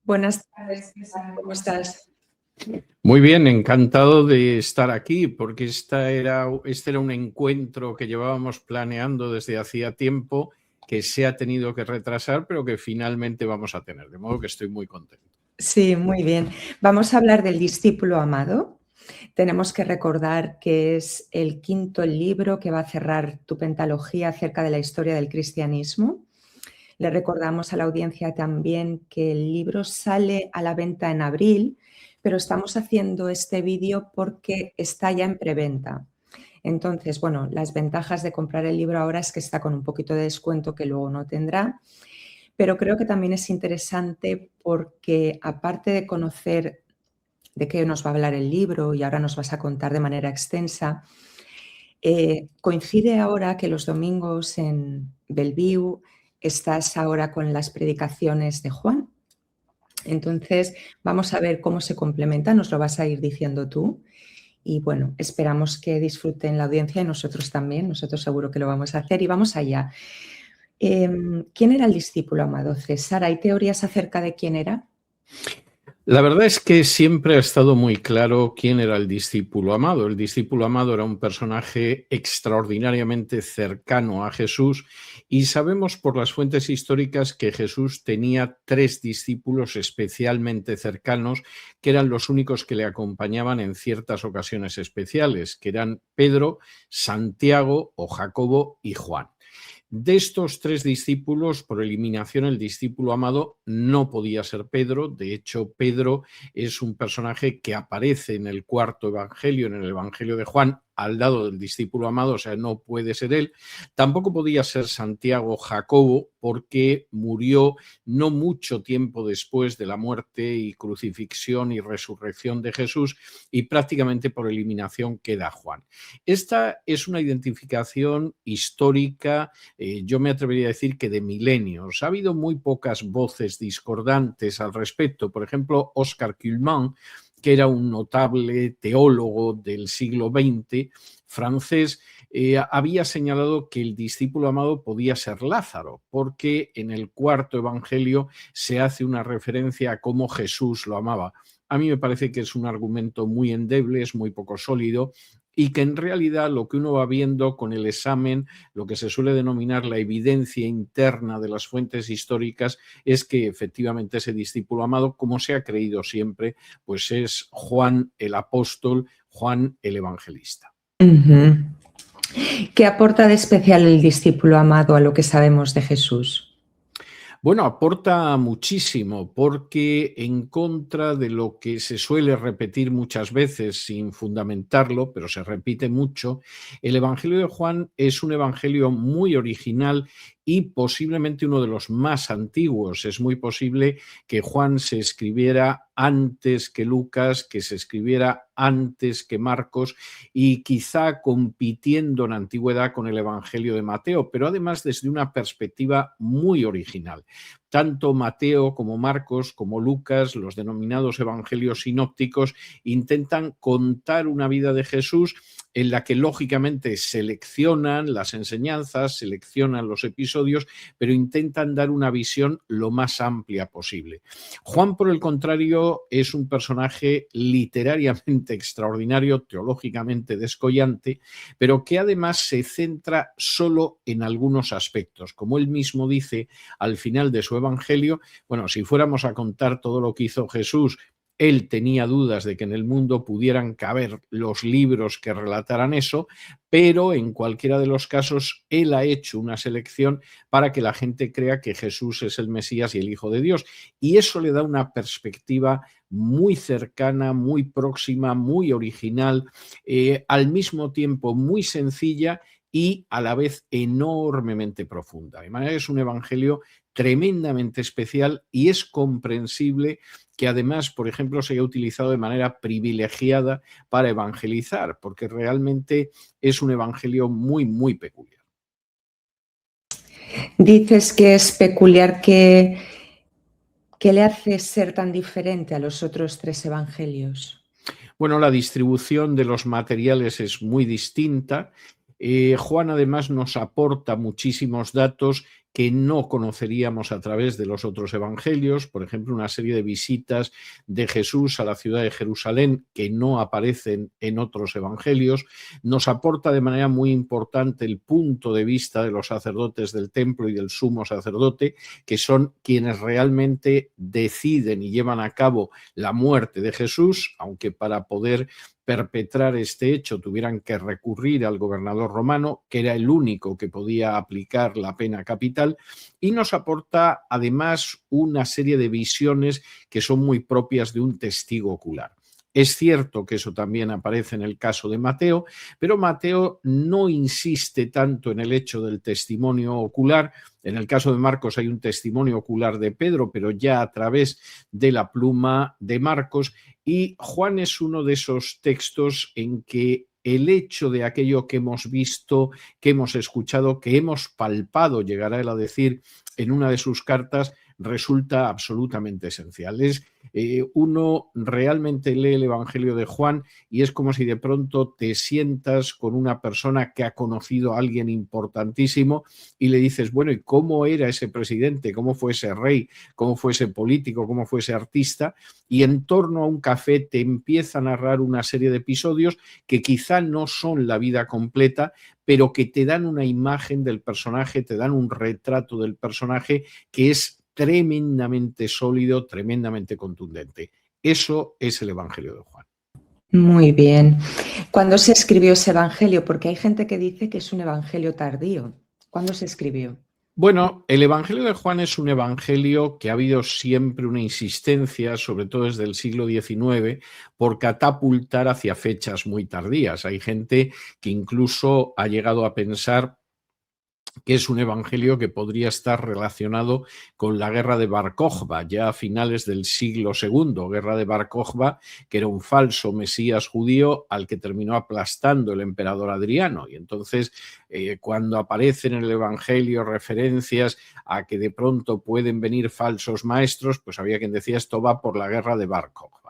Buenas tardes, César, ¿cómo estás? Muy bien, encantado de estar aquí, porque este era un encuentro que llevábamos planeando desde hacía tiempo, que se ha tenido que retrasar, pero que finalmente vamos a tener, de modo que estoy muy contento. Sí, muy bien. Vamos a hablar del discípulo amado. Tenemos que recordar que es el quinto libro que va a cerrar tu pentalogía acerca de la historia del cristianismo. Le recordamos a la audiencia también que el libro sale a la venta en abril, pero estamos haciendo este vídeo porque está ya en preventa. Entonces, bueno, las ventajas de comprar el libro ahora es que está con un poquito de descuento que luego no tendrá, pero creo que también es interesante porque aparte de conocer de qué nos va a hablar el libro y ahora nos vas a contar de manera extensa, coincide ahora que los domingos en Bellevue estás ahora con las predicaciones de Juan. Entonces, vamos a ver cómo se complementa, nos lo vas a ir diciendo tú. Y bueno, esperamos que disfruten la audiencia y nosotros también, nosotros seguro que lo vamos a hacer y vamos allá. ¿Quién era el discípulo amado, César? ¿Hay teorías acerca de quién era? La verdad es que siempre ha estado muy claro quién era el discípulo amado. El discípulo amado era un personaje extraordinariamente cercano a Jesús y sabemos por las fuentes históricas que Jesús tenía 3 discípulos especialmente cercanos que eran los únicos que le acompañaban en ciertas ocasiones especiales, que eran Pedro, Santiago o Jacobo y Juan. De estos 3 discípulos, por eliminación, el discípulo amado no podía ser Pedro. De hecho, Pedro es un personaje que aparece en el 4.º evangelio, en el evangelio de Juan, al lado del discípulo amado, o sea, no puede ser él. Tampoco podía ser Santiago Jacobo, porque murió no mucho tiempo después de la muerte y crucifixión y resurrección de Jesús, y prácticamente por eliminación queda Juan. Esta es una identificación histórica, yo me atrevería a decir que de milenios. Ha habido muy pocas voces discordantes al respecto. Por ejemplo, Oscar Cullmann, que era un notable teólogo del siglo XX francés, había señalado que el discípulo amado podía ser Lázaro, porque en el 4.º evangelio se hace una referencia a cómo Jesús lo amaba. A mí me parece que es un argumento muy endeble, es muy poco sólido y que en realidad lo que uno va viendo con el examen, lo que se suele denominar la evidencia interna de las fuentes históricas, es que efectivamente ese discípulo amado, como se ha creído siempre, pues es Juan el apóstol, Juan el evangelista. ¿Qué aporta de especial el discípulo amado a lo que sabemos de Jesús? Bueno, aporta muchísimo porque en contra de lo que se suele repetir muchas veces sin fundamentarlo, pero se repite mucho, el Evangelio de Juan es un evangelio muy original y posiblemente uno de los más antiguos. Es muy posible que Juan se escribiera antes que Lucas, que se escribiera antes que Marcos y quizá compitiendo en antigüedad con el Evangelio de Mateo, pero además desde una perspectiva muy original. Tanto Mateo como Marcos como Lucas, los denominados evangelios sinópticos, intentan contar una vida de Jesús en la que lógicamente seleccionan las enseñanzas, seleccionan los episodios, pero intentan dar una visión lo más amplia posible. Juan, por el contrario, es un personaje literariamente extraordinario, teológicamente descollante, pero que además se centra solo en algunos aspectos. Como él mismo dice al final de su evangelio, bueno, si fuéramos a contar todo lo que hizo Jesús, él tenía dudas de que en el mundo pudieran caber los libros que relataran eso, pero en cualquiera de los casos él ha hecho una selección para que la gente crea que Jesús es el Mesías y el Hijo de Dios. Y eso le da una perspectiva muy cercana, muy próxima, muy original, al mismo tiempo muy sencilla y a la vez enormemente profunda. De manera que es un evangelio tremendamente especial y es comprensible que además, por ejemplo, se haya utilizado de manera privilegiada para evangelizar, porque realmente es un evangelio muy, muy peculiar. Dices que es peculiar. ¿Qué le hace ser tan diferente a los otros 3 evangelios? Bueno, la distribución de los materiales es muy distinta. Juan además nos aporta muchísimos datos que no conoceríamos a través de los otros evangelios, por ejemplo, una serie de visitas de Jesús a la ciudad de Jerusalén que no aparecen en otros evangelios. Nos aporta de manera muy importante el punto de vista de los sacerdotes del templo y del sumo sacerdote, que son quienes realmente deciden y llevan a cabo la muerte de Jesús, aunque para poder perpetrar este hecho tuvieran que recurrir al gobernador romano, que era el único que podía aplicar la pena capital, y nos aporta además una serie de visiones que son muy propias de un testigo ocular. Es cierto que eso también aparece en el caso de Mateo, pero Mateo no insiste tanto en el hecho del testimonio ocular. En el caso de Marcos hay un testimonio ocular de Pedro, pero ya a través de la pluma de Marcos, y Juan es uno de esos textos en que el hecho de aquello que hemos visto, que hemos escuchado, que hemos palpado, llegará él a decir en una de sus cartas, resulta absolutamente esencial. Uno realmente lee el Evangelio de Juan y es como si de pronto te sientas con una persona que ha conocido a alguien importantísimo y le dices, bueno, ¿y cómo era ese presidente? ¿Cómo fue ese rey? ¿Cómo fue ese político? ¿Cómo fue ese artista? Y en torno a un café te empieza a narrar una serie de episodios que quizá no son la vida completa, pero que te dan una imagen del personaje, te dan un retrato del personaje que es tremendamente sólido, tremendamente contundente. Eso es el Evangelio de Juan. Muy bien. ¿Cuándo se escribió ese evangelio? Porque hay gente que dice que es un evangelio tardío. ¿Cuándo se escribió? Bueno, el Evangelio de Juan es un evangelio que ha habido siempre una insistencia, sobre todo desde el siglo XIX, por catapultar hacia fechas muy tardías. Hay gente que incluso ha llegado a pensar que es un evangelio que podría estar relacionado con la guerra de Bar Kokhba, ya a finales del siglo II, guerra de Bar Kokhba, que era un falso mesías judío al que terminó aplastando el emperador Adriano. Y entonces, cuando aparecen en el evangelio referencias a que de pronto pueden venir falsos maestros, pues había quien decía esto va por la guerra de Bar Kokhba.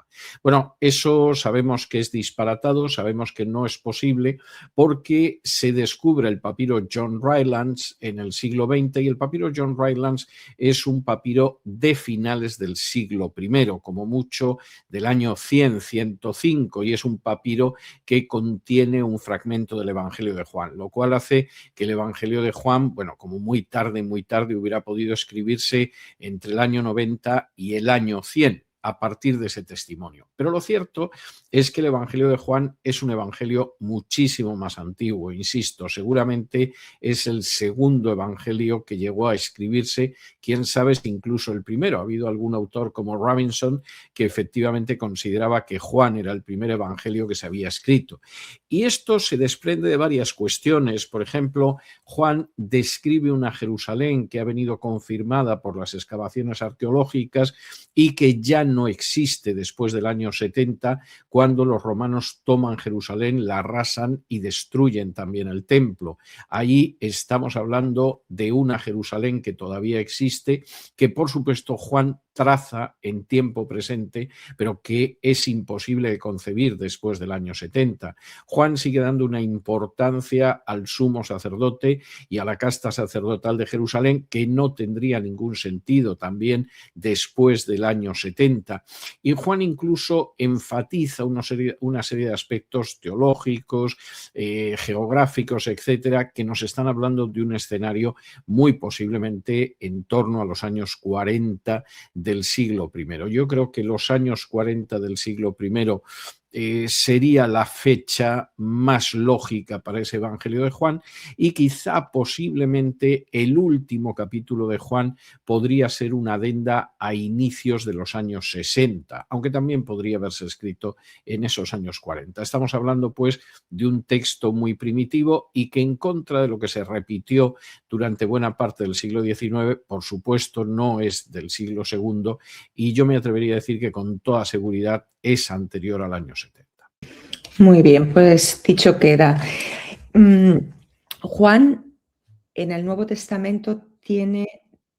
Bueno, eso sabemos que es disparatado, sabemos que no es posible porque se descubre el papiro John Rylands en el siglo XX y el papiro John Rylands es un papiro de finales del siglo I, como mucho del año 100, 105, y es un papiro que contiene un fragmento del Evangelio de Juan, lo cual hace que el Evangelio de Juan, bueno, como muy tarde, hubiera podido escribirse entre el año 90 y el año 100. A partir de ese testimonio. Pero lo cierto es que el Evangelio de Juan es un evangelio muchísimo más antiguo, insisto, seguramente es el segundo evangelio que llegó a escribirse, quién sabe si incluso el primero. Ha habido algún autor como Robinson que efectivamente consideraba que Juan era el primer evangelio que se había escrito. Y esto se desprende de varias cuestiones. Por ejemplo, Juan describe una Jerusalén que ha venido confirmada por las excavaciones arqueológicas y que ya no existe después del año 70, cuando los romanos toman Jerusalén, la arrasan y destruyen también el templo. Ahí estamos hablando de una Jerusalén que todavía existe, que por supuesto Juan traza en tiempo presente, pero que es imposible de concebir después del año 70. Juan sigue dando una importancia al sumo sacerdote y a la casta sacerdotal de Jerusalén que no tendría ningún sentido también después del año 70. Y Juan incluso enfatiza una serie de aspectos teológicos, geográficos, etcétera, que nos están hablando de un escenario muy posiblemente en torno a los años 40 del siglo I. Yo creo que los años 40 del siglo I sería la fecha más lógica para ese Evangelio de Juan y quizá posiblemente el último capítulo de Juan podría ser una adenda a inicios de los años 60, aunque también podría haberse escrito en esos años 40. Estamos hablando pues de un texto muy primitivo y que en contra de lo que se repitió durante buena parte del siglo XIX, por supuesto no es del siglo II y yo me atrevería a decir que con toda seguridad es anterior al año 70. Muy bien, pues dicho queda. Juan en el Nuevo Testamento tiene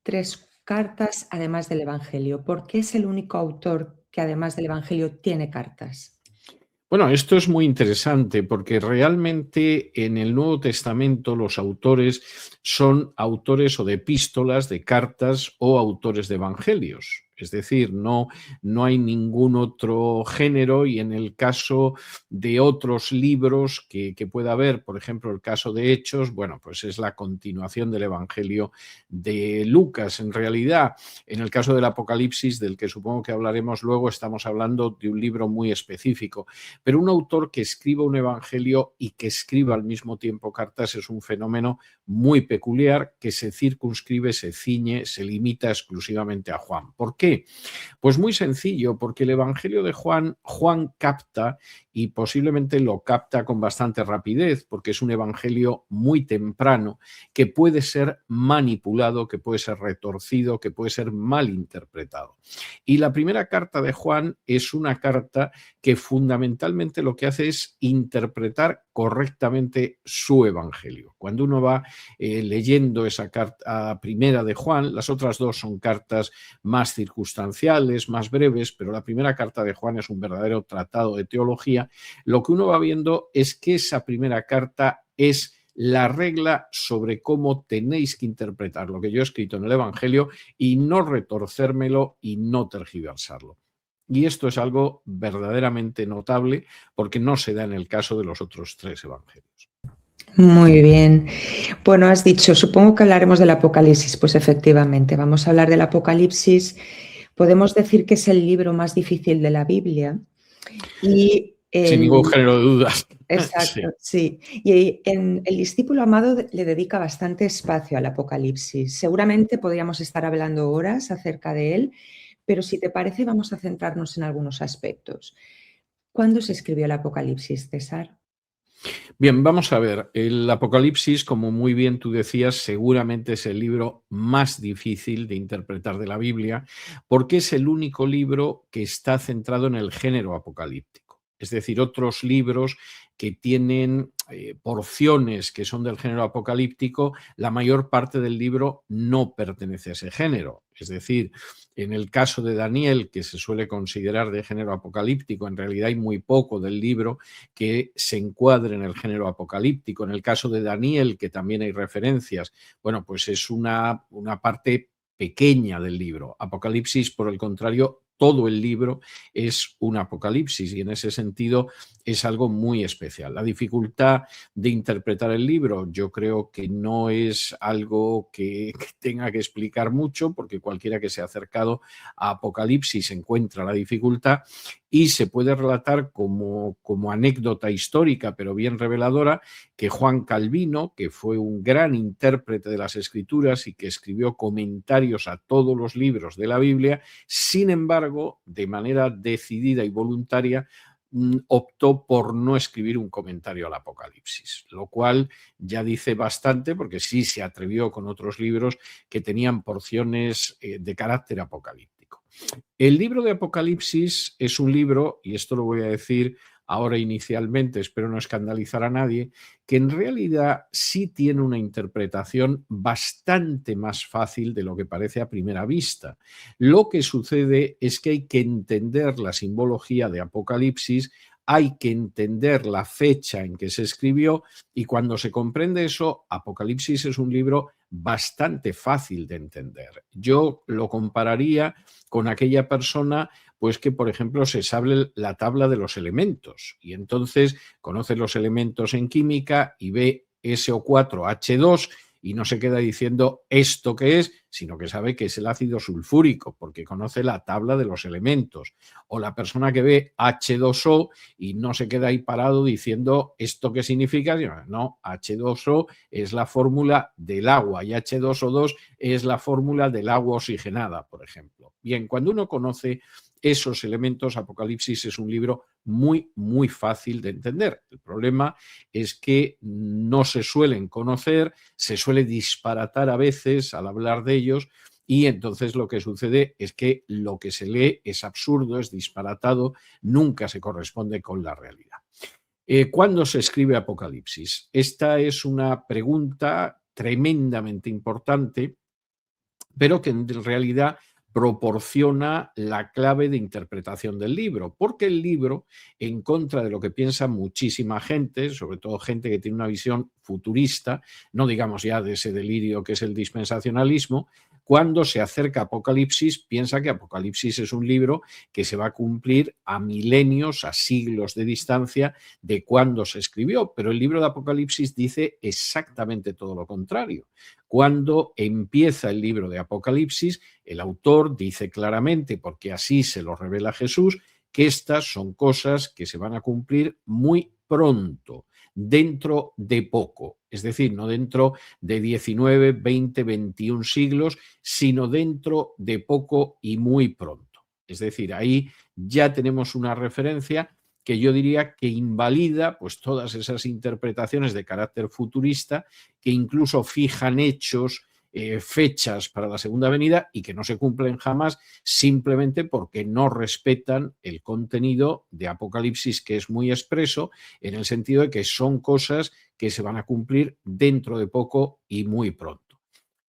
3 cartas además del Evangelio. ¿Por qué es el único autor que además del Evangelio tiene cartas? Bueno, esto es muy interesante porque realmente en el Nuevo Testamento los autores son autores o de epístolas, de cartas o autores de evangelios. Es decir, no hay ningún otro género y en el caso de otros libros que pueda haber, por ejemplo, el caso de Hechos, bueno, pues es la continuación del Evangelio de Lucas. En realidad, en el caso del Apocalipsis, del que supongo que hablaremos luego, estamos hablando de un libro muy específico. Pero un autor que escriba un evangelio y que escriba al mismo tiempo cartas es un fenómeno muy peculiar que se circunscribe, se ciñe, se limita exclusivamente a Juan. ¿Por qué? Pues muy sencillo, porque el evangelio de Juan, Juan capta y posiblemente lo capta con bastante rapidez, porque es un evangelio muy temprano que puede ser manipulado, que puede ser retorcido, que puede ser mal interpretado. Y la primera carta de Juan es una carta que fundamentalmente lo que hace es interpretar correctamente su evangelio. Cuando uno va leyendo esa carta primera de Juan, las otras dos son cartas más circunstanciales, más breves, pero la primera carta de Juan es un verdadero tratado de teología. Lo que uno va viendo es que esa primera carta es la regla sobre cómo tenéis que interpretar lo que yo he escrito en el Evangelio y no retorcérmelo y no tergiversarlo. Y esto es algo verdaderamente notable porque no se da en el caso de los otros tres evangelios. Muy bien. Bueno, has dicho, supongo que hablaremos del Apocalipsis. Pues efectivamente, vamos a hablar del Apocalipsis. Podemos decir que es el libro más difícil de la Biblia. Y Sin ningún género de dudas. exacto, sí. Y el discípulo amado le dedica bastante espacio al Apocalipsis. Seguramente podríamos estar hablando horas acerca de él, pero si te parece, vamos a centrarnos en algunos aspectos. ¿Cuándo se escribió el Apocalipsis, César? Bien, vamos a ver. El Apocalipsis, como muy bien tú decías, seguramente es el libro más difícil de interpretar de la Biblia, porque es el único libro que está centrado en el género apocalíptico. Es decir, otros libros que tienen porciones que son del género apocalíptico, la mayor parte del libro no pertenece a ese género. Es decir, en el caso de Daniel, que se suele considerar de género apocalíptico, en realidad hay muy poco del libro que se encuadre en el género apocalíptico. En el caso de Daniel, que también hay referencias, bueno, pues es una parte pequeña del libro. Apocalipsis, por el contrario, todo el libro es un apocalipsis y en ese sentido es algo muy especial. La dificultad de interpretar el libro yo creo que no es algo que tenga que explicar mucho porque cualquiera que se ha acercado a Apocalipsis encuentra la dificultad y se puede relatar como anécdota histórica, pero bien reveladora, que Juan Calvino, que fue un gran intérprete de las Escrituras y que escribió comentarios a todos los libros de la Biblia, sin embargo, de manera decidida y voluntaria, optó por no escribir un comentario al Apocalipsis, lo cual ya dice bastante porque sí se atrevió con otros libros que tenían porciones de carácter apocalíptico. El libro de Apocalipsis es un libro, y esto lo voy a decir ahora inicialmente, espero no escandalizar a nadie, que en realidad sí tiene una interpretación bastante más fácil de lo que parece a primera vista. Lo que sucede es que hay que entender la simbología de Apocalipsis, hay que entender la fecha en que se escribió y cuando se comprende eso, Apocalipsis es un libro bastante fácil de entender. Yo lo compararía con aquella persona pues que, por ejemplo, se sabe la tabla de los elementos y entonces conoce los elementos en química y ve SO4H2 y no se queda diciendo esto qué es, sino que sabe que es el ácido sulfúrico porque conoce la tabla de los elementos. O la persona que ve H2O y no se queda ahí parado diciendo esto qué significa, no, H2O es la fórmula del agua y H2O2 es la fórmula del agua oxigenada, por ejemplo. Bien, cuando uno conoce esos elementos, Apocalipsis es un libro muy, muy fácil de entender. El problema es que no se suelen conocer, se suele disparatar a veces al hablar de ellos y entonces lo que sucede es que lo que se lee es absurdo, es disparatado, nunca se corresponde con la realidad. ¿Cuándo se escribe Apocalipsis? Esta es una pregunta tremendamente importante, pero que en realidad proporciona la clave de interpretación del libro, porque el libro, en contra de lo que piensa muchísima gente, sobre todo gente que tiene una visión futurista, no digamos ya de ese delirio que es el dispensacionalismo, cuando se acerca a Apocalipsis piensa que Apocalipsis es un libro que se va a cumplir a milenios, a siglos de distancia de cuando se escribió, pero el libro de Apocalipsis dice exactamente todo lo contrario. Cuando empieza el libro de Apocalipsis, el autor dice claramente, porque así se lo revela Jesús, que estas son cosas que se van a cumplir muy pronto, dentro de poco, es decir, no dentro de 19, 20, 21 siglos, sino dentro de poco y muy pronto. Es decir, ahí ya tenemos una referencia que yo diría que invalida pues todas esas interpretaciones de carácter futurista que incluso fijan hechos, fechas para la segunda venida y que no se cumplen jamás simplemente porque no respetan el contenido de Apocalipsis, que es muy expreso en el sentido de que son cosas que se van a cumplir dentro de poco y muy pronto.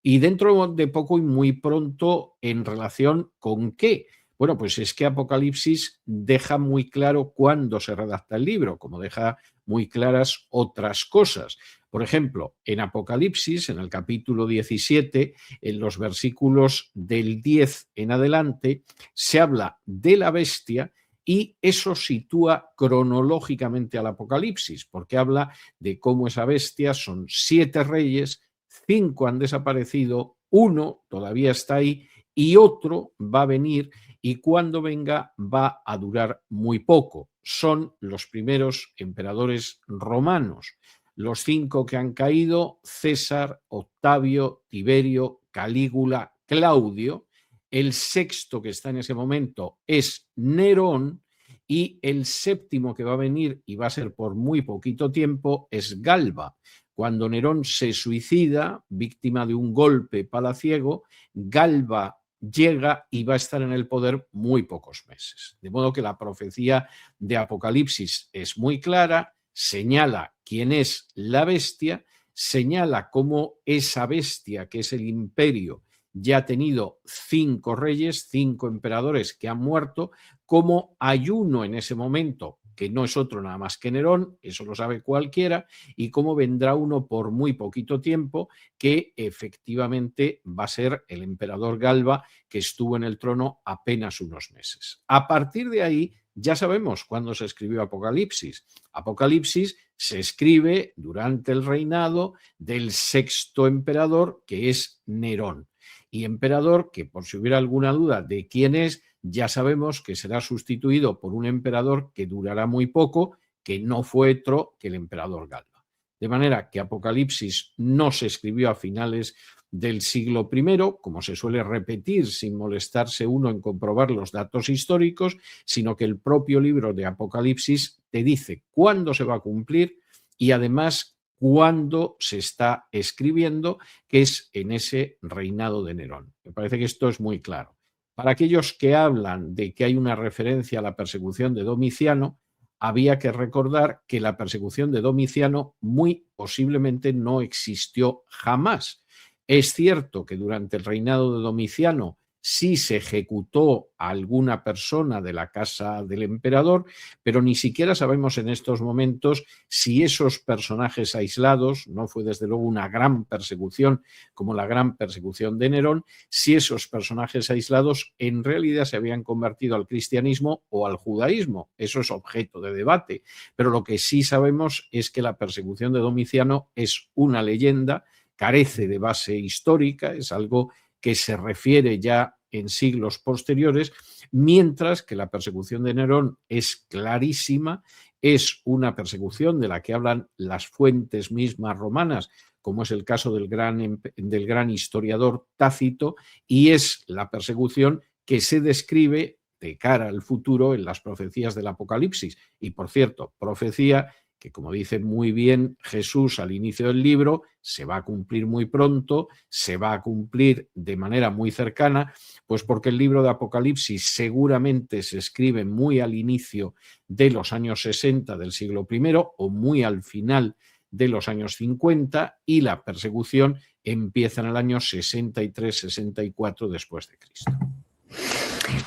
Y dentro de poco y muy pronto, ¿en relación con qué? Bueno, pues es que Apocalipsis deja muy claro cuándo se redacta el libro, como deja muy claras otras cosas. Por ejemplo, en Apocalipsis, en el capítulo 17, en los versículos del 10 en adelante, se habla de la bestia y eso sitúa cronológicamente al Apocalipsis, porque habla de cómo esa bestia son 7 reyes, 5 han desaparecido, 1 todavía está ahí y otro va a venir y cuando venga va a durar muy poco. Son los primeros emperadores romanos. Los 5 que han caído, César, Octavio, Tiberio, Calígula, Claudio. El 6º que está en ese momento es Nerón y el 7º que va a venir y va a ser por muy poquito tiempo es Galba. Cuando Nerón se suicida, víctima de un golpe palaciego, Galba llega y va a estar en el poder muy pocos meses. De modo que la profecía de Apocalipsis es muy clara, señala quién es la bestia, señala cómo esa bestia, que es el imperio, ya ha tenido 5 reyes, 5 emperadores que han muerto, cómo hay uno en ese momento que no es otro nada más que Nerón, eso lo sabe cualquiera, y cómo vendrá uno por muy poquito tiempo que efectivamente va a ser el emperador Galba, que estuvo en el trono apenas unos meses. A partir de ahí ya sabemos cuándo se escribió Apocalipsis. Apocalipsis se escribe durante el reinado del 6º emperador, que es Nerón. Y emperador que, por si hubiera alguna duda de quién es, ya sabemos que será sustituido por un emperador que durará muy poco, que no fue otro que el emperador Galba. De manera que Apocalipsis no se escribió a finales del siglo I, como se suele repetir sin molestarse uno en comprobar los datos históricos, sino que el propio libro de Apocalipsis te dice cuándo se va a cumplir y además cuándo se está escribiendo, que es en ese reinado de Nerón. Me parece que esto es muy claro. Para aquellos que hablan de que hay una referencia a la persecución de Domiciano, había que recordar que la persecución de Domiciano muy posiblemente no existió jamás. Es cierto que durante el reinado de Domiciano sí se ejecutó a alguna persona de la casa del emperador, pero ni siquiera sabemos en estos momentos si esos personajes aislados, no fue desde luego una gran persecución como la gran persecución de Nerón, si esos personajes aislados en realidad se habían convertido al cristianismo o al judaísmo. Eso es objeto de debate, pero lo que sí sabemos es que la persecución de Domiciano es una leyenda, carece de base histórica, es algo que se refiere ya en siglos posteriores, mientras que la persecución de Nerón es clarísima, es una persecución de la que hablan las fuentes mismas romanas, como es el caso del gran historiador Tácito, y es la persecución que se describe de cara al futuro en las profecías del Apocalipsis. Y, por cierto, profecía que, como dice muy bien Jesús al inicio del libro, se va a cumplir muy pronto, se va a cumplir de manera muy cercana, pues porque el libro de Apocalipsis seguramente se escribe muy al inicio de los años 60 del siglo I o muy al final de los años 50 y la persecución empieza en el año 63-64 después de Cristo.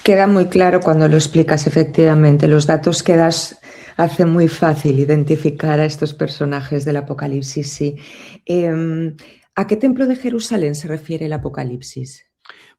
Queda muy claro cuando lo explicas, efectivamente. Los datos que das hacen muy fácil identificar a estos personajes del Apocalipsis, sí. ¿A qué templo de Jerusalén se refiere el Apocalipsis?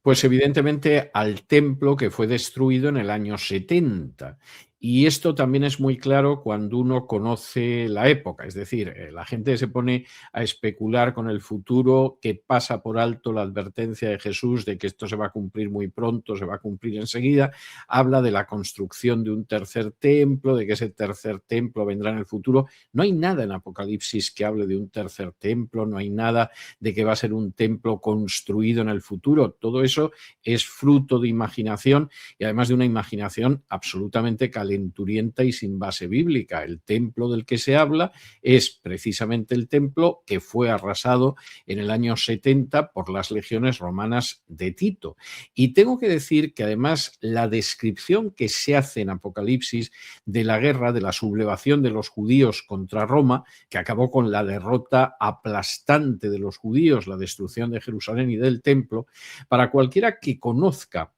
Pues evidentemente al templo que fue destruido en el año 70. Y esto también es muy claro cuando uno conoce la época, es decir, la gente se pone a especular con el futuro, que pasa por alto la advertencia de Jesús de que esto se va a cumplir muy pronto, se va a cumplir enseguida, habla de la construcción de un tercer templo, de que ese tercer templo vendrá en el futuro. No hay nada en Apocalipsis que hable de un tercer templo, no hay nada de que va a ser un templo construido en el futuro. Todo eso es fruto de imaginación y además de una imaginación absolutamente calenturienta y sin base bíblica. El templo del que se habla es precisamente el templo que fue arrasado en el año 70 por las legiones romanas de Tito. Y tengo que decir que además la descripción que se hace en Apocalipsis de la guerra, de la sublevación de los judíos contra Roma, que acabó con la derrota aplastante de los judíos, la destrucción de Jerusalén y del templo, para cualquiera que conozca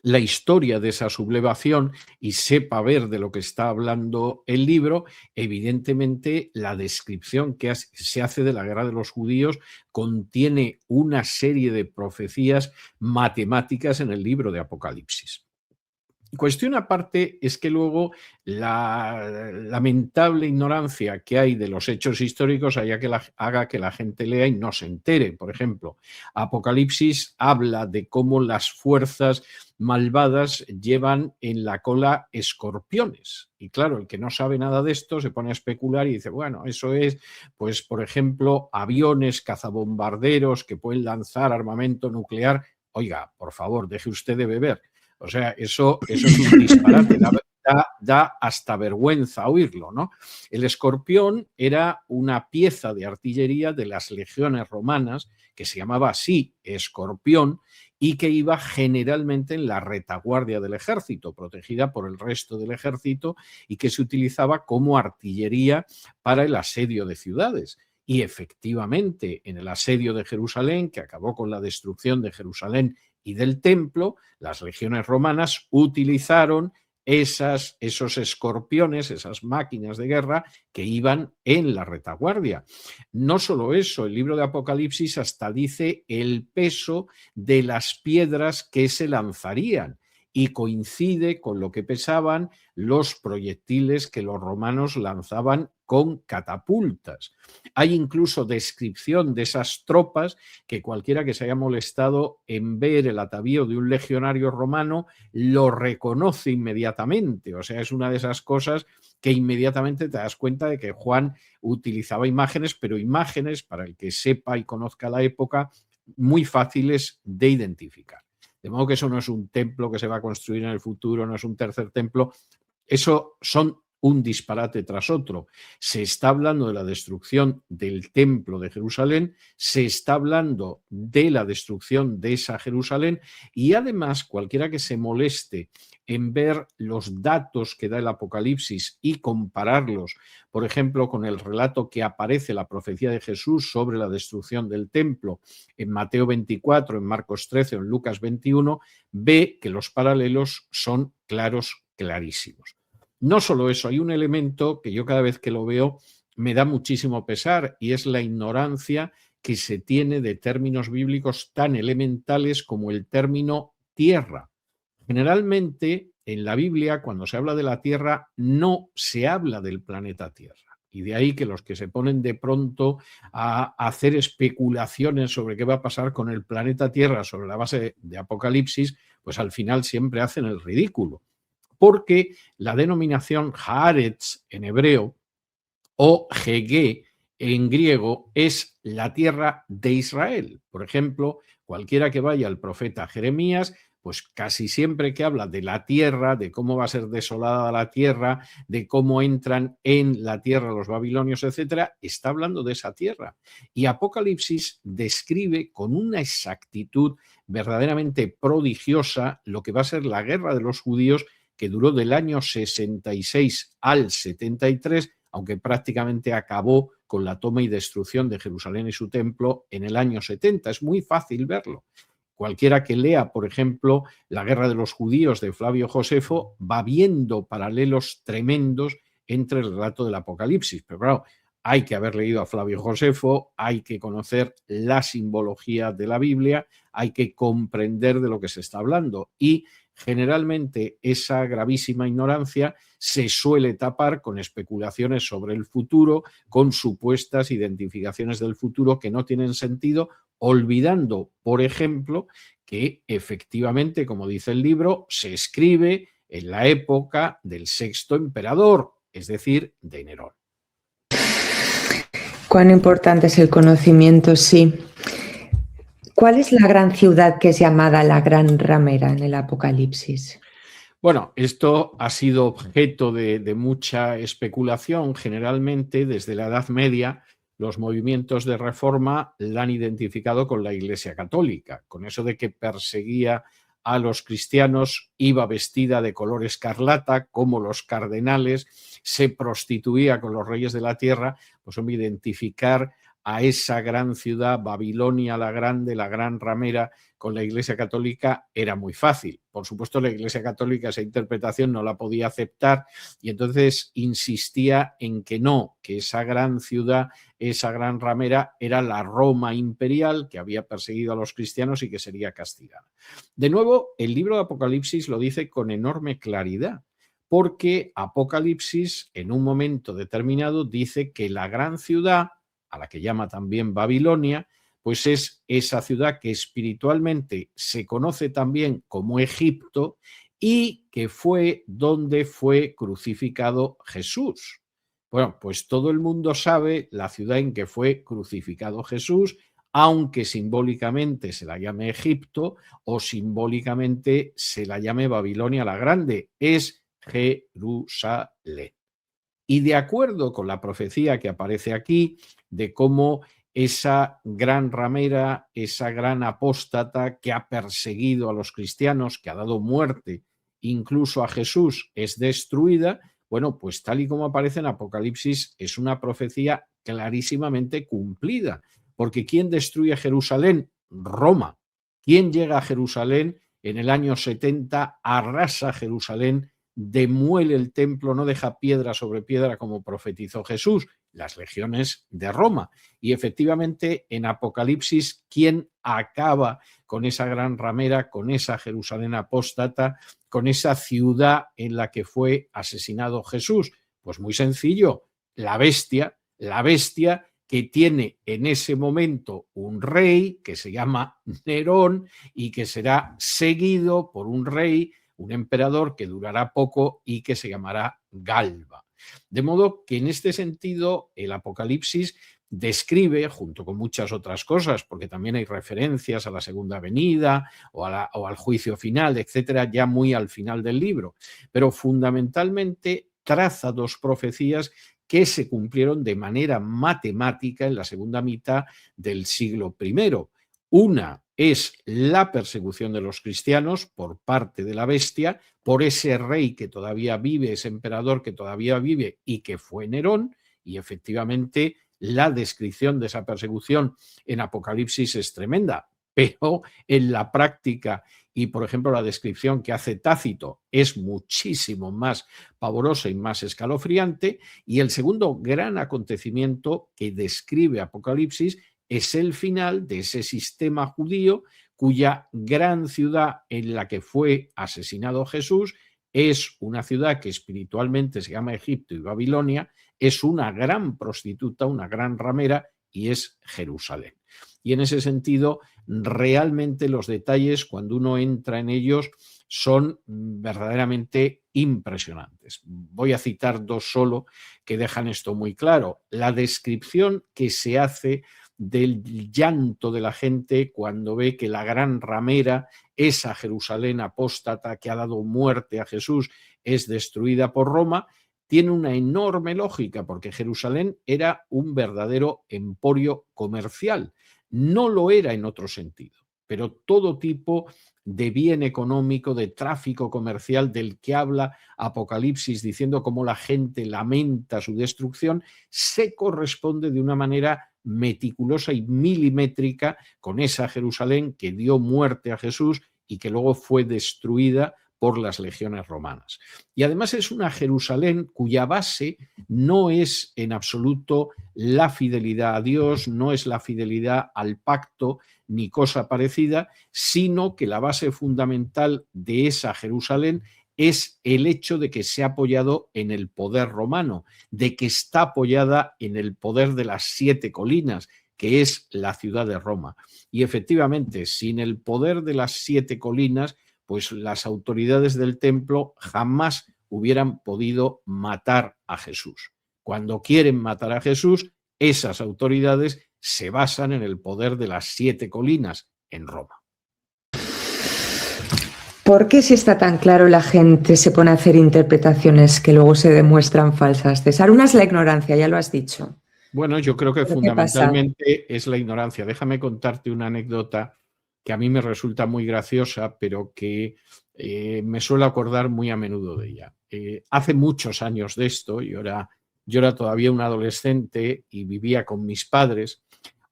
la historia de esa sublevación y sepa ver de lo que está hablando el libro, evidentemente la descripción que se hace de la guerra de los judíos contiene una serie de profecías matemáticas en el libro de Apocalipsis. Cuestión aparte es que luego la lamentable ignorancia que hay de los hechos históricos haga que la gente lea y no se entere. Por ejemplo, Apocalipsis habla de cómo las fuerzas malvadas llevan en la cola escorpiones. Y claro, el que no sabe nada de esto se pone a especular y dice, bueno, eso es, pues, por ejemplo, aviones, cazabombarderos que pueden lanzar armamento nuclear. Oiga, por favor, deje usted de beber. O sea, eso es un disparate, da hasta vergüenza oírlo, ¿no? El escorpión era una pieza de artillería de las legiones romanas que se llamaba así, escorpión, y que iba generalmente en la retaguardia del ejército, protegida por el resto del ejército, y que se utilizaba como artillería para el asedio de ciudades. Y efectivamente, en el asedio de Jerusalén, que acabó con la destrucción de Jerusalén y del templo, las legiones romanas utilizaron esos escorpiones, esas máquinas de guerra que iban en la retaguardia. No solo eso, el libro de Apocalipsis hasta dice el peso de las piedras que se lanzarían y coincide con lo que pesaban los proyectiles que los romanos lanzaban con catapultas. Hay incluso descripción de esas tropas que cualquiera que se haya molestado en ver el atavío de un legionario romano lo reconoce inmediatamente. O sea, es una de esas cosas que inmediatamente te das cuenta de que Juan utilizaba imágenes, pero imágenes, para el que sepa y conozca la época, muy fáciles de identificar. De modo que eso no es un templo que se va a construir en el futuro, no es un tercer templo. Eso son un disparate tras otro. Se está hablando de la destrucción del templo de Jerusalén, se está hablando de la destrucción de esa Jerusalén y además cualquiera que se moleste en ver los datos que da el Apocalipsis y compararlos, por ejemplo, con el relato que aparece la profecía de Jesús sobre la destrucción del templo en Mateo 24, en Marcos 13 o en Lucas 21, ve que los paralelos son claros, clarísimos. No solo eso, hay un elemento que yo cada vez que lo veo me da muchísimo pesar y es la ignorancia que se tiene de términos bíblicos tan elementales como el término tierra. Generalmente en la Biblia, cuando se habla de la Tierra, no se habla del planeta Tierra. Y de ahí que los que se ponen de pronto a hacer especulaciones sobre qué va a pasar con el planeta Tierra sobre la base de Apocalipsis, pues al final siempre hacen el ridículo. Porque la denominación Haaretz en hebreo o Hege en griego es la tierra de Israel. Por ejemplo, cualquiera que vaya al profeta Jeremías, pues casi siempre que habla de la tierra, de cómo va a ser desolada la tierra, de cómo entran en la tierra los babilonios, etcétera, está hablando de esa tierra. Y Apocalipsis describe con una exactitud verdaderamente prodigiosa lo que va a ser la guerra de los judíos, que duró del año 66 al 73, aunque prácticamente acabó con la toma y destrucción de Jerusalén y su templo en el año 70. Es muy fácil verlo. Cualquiera que lea, por ejemplo, La guerra de los judíos de Flavio Josefo va viendo paralelos tremendos entre el relato del Apocalipsis. Pero claro, hay que haber leído a Flavio Josefo, hay que conocer la simbología de la Biblia, hay que comprender de lo que se está hablando y generalmente esa gravísima ignorancia se suele tapar con especulaciones sobre el futuro, con supuestas identificaciones del futuro que no tienen sentido, olvidando, por ejemplo, que efectivamente, como dice el libro, se escribe en la época del sexto emperador, es decir, de Nerón. Cuán importante es el conocimiento, sí. ¿Cuál es la gran ciudad que es llamada la Gran Ramera en el Apocalipsis? Bueno, esto ha sido objeto de mucha especulación. Generalmente, desde la Edad Media, los movimientos de reforma la han identificado con la Iglesia Católica, con eso de que perseguía a los cristianos, iba vestida de color escarlata, como los cardenales, se prostituía con los reyes de la tierra, pues identificar a esa gran ciudad, Babilonia la Grande, la Gran Ramera, con la Iglesia Católica era muy fácil. Por supuesto, la Iglesia Católica esa interpretación no la podía aceptar y entonces insistía en que no, que esa gran ciudad, esa gran ramera era la Roma imperial que había perseguido a los cristianos y que sería castigada. De nuevo, el libro de Apocalipsis lo dice con enorme claridad, porque Apocalipsis en un momento determinado dice que la gran ciudad, a la que llama también Babilonia, pues es esa ciudad que espiritualmente se conoce también como Egipto y que fue donde fue crucificado Jesús. Bueno, pues todo el mundo sabe la ciudad en que fue crucificado Jesús, aunque simbólicamente se la llame Egipto o simbólicamente se la llame Babilonia la Grande, es Jerusalén. Y de acuerdo con la profecía que aparece aquí, de cómo esa gran ramera, esa gran apóstata que ha perseguido a los cristianos, que ha dado muerte incluso a Jesús, es destruida, bueno, pues tal y como aparece en Apocalipsis, es una profecía clarísimamente cumplida. Porque ¿quién destruye Jerusalén? Roma. ¿Quién llega a Jerusalén en el año 70? Arrasa Jerusalén, demuele el templo, no deja piedra sobre piedra como profetizó Jesús, las legiones de Roma. Y efectivamente en Apocalipsis, ¿quién acaba con esa gran ramera, con esa Jerusalén apóstata, con esa ciudad en la que fue asesinado Jesús? Pues muy sencillo, la bestia que tiene en ese momento un rey que se llama Nerón y que será seguido por un rey, un emperador que durará poco y que se llamará Galba. De modo que en este sentido el Apocalipsis describe, junto con muchas otras cosas, porque también hay referencias a la segunda venida o al juicio final, etcétera, ya muy al final del libro, pero fundamentalmente traza dos profecías que se cumplieron de manera matemática en la segunda mitad del siglo I. Una es la persecución de los cristianos por parte de la bestia, por ese rey que todavía vive, ese emperador que todavía vive y que fue Nerón, y efectivamente la descripción de esa persecución en Apocalipsis es tremenda, pero en la práctica y, por ejemplo, la descripción que hace Tácito es muchísimo más pavorosa y más escalofriante, y el segundo gran acontecimiento que describe Apocalipsis es el final de ese sistema judío cuya gran ciudad en la que fue asesinado Jesús es una ciudad que espiritualmente se llama Egipto y Babilonia, es una gran prostituta, una gran ramera y es Jerusalén. Y en ese sentido, realmente los detalles, cuando uno entra en ellos, son verdaderamente impresionantes. Voy a citar dos solo que dejan esto muy claro. La descripción que se hace del llanto de la gente cuando ve que la gran ramera, esa Jerusalén apóstata que ha dado muerte a Jesús, es destruida por Roma, tiene una enorme lógica, porque Jerusalén era un verdadero emporio comercial. No lo era en otro sentido, pero todo tipo de bien económico, de tráfico comercial del que habla Apocalipsis diciendo cómo la gente lamenta su destrucción, se corresponde de una manera meticulosa y milimétrica con esa Jerusalén que dio muerte a Jesús y que luego fue destruida por las legiones romanas. Y además es una Jerusalén cuya base no es en absoluto la fidelidad a Dios, no es la fidelidad al pacto ni cosa parecida, sino que la base fundamental de esa Jerusalén es el hecho de que se ha apoyado en el poder romano, de que está apoyada en el poder de las 7 colinas, que es la ciudad de Roma. Y efectivamente, sin el poder de las 7 colinas, pues las autoridades del templo jamás hubieran podido matar a Jesús. Cuando quieren matar a Jesús, esas autoridades se basan en el poder de las 7 colinas en Roma. ¿Por qué, si está tan claro, la gente se pone a hacer interpretaciones que luego se demuestran falsas? César, una es la ignorancia, ya lo has dicho. Bueno, yo creo que fundamentalmente es la ignorancia. Déjame contarte una anécdota que a mí me resulta muy graciosa, pero que me suelo acordar muy a menudo de ella. Hace muchos años de esto, yo era todavía un adolescente y vivía con mis padres.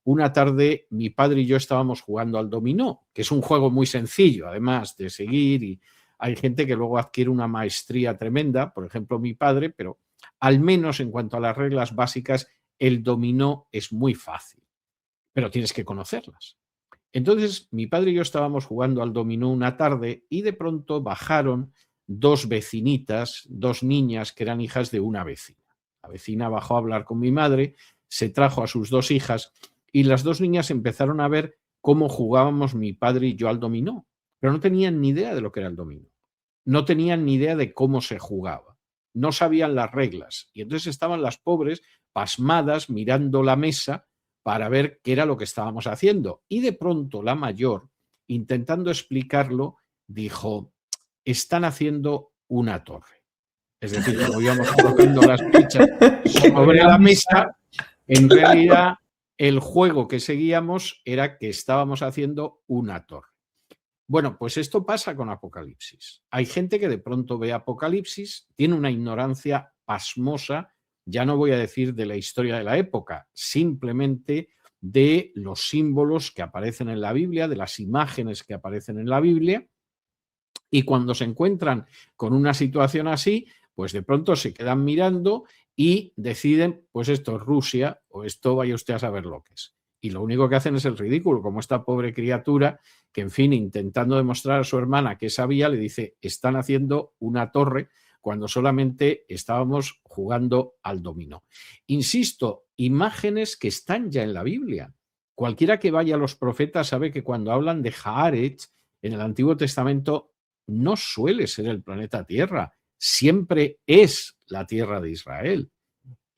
Una tarde mi padre y yo estábamos jugando al dominó, que es un juego muy sencillo, además de seguir, y hay gente que luego adquiere una maestría tremenda, por ejemplo mi padre, pero al menos en cuanto a las reglas básicas, el dominó es muy fácil, pero tienes que conocerlas. Entonces mi padre y yo estábamos jugando al dominó una tarde y de pronto bajaron 2 vecinitas, 2 niñas que eran hijas de una vecina. La vecina bajó a hablar con mi madre, se trajo a sus 2 hijas y las 2 niñas empezaron a ver cómo jugábamos mi padre y yo al dominó, pero no tenían ni idea de lo que era el dominó. No tenían ni idea de cómo se jugaba. No sabían las reglas. Y entonces estaban las pobres pasmadas mirando la mesa para ver qué era lo que estábamos haciendo. Y de pronto la mayor, intentando explicarlo, dijo: están haciendo una torre. Es decir, como íbamos colocando las fichas sobre la mesa, en realidad el juego que seguíamos era que estábamos haciendo una torre. Bueno, pues esto pasa con Apocalipsis. Hay gente que de pronto ve Apocalipsis, tiene una ignorancia pasmosa, ya no voy a decir de la historia de la época, simplemente de los símbolos que aparecen en la Biblia, de las imágenes que aparecen en la Biblia, y cuando se encuentran con una situación así, pues de pronto se quedan mirando y deciden, pues esto es Rusia o esto vaya usted a saber lo que es. Y lo único que hacen es el ridículo, como esta pobre criatura que, en fin, intentando demostrar a su hermana que sabía, le dice: están haciendo una torre cuando solamente estábamos jugando al dominó. Insisto, imágenes que están ya en la Biblia. Cualquiera que vaya a los profetas sabe que cuando hablan de Haaretz en el Antiguo Testamento no suele ser el planeta Tierra, siempre es la tierra de Israel.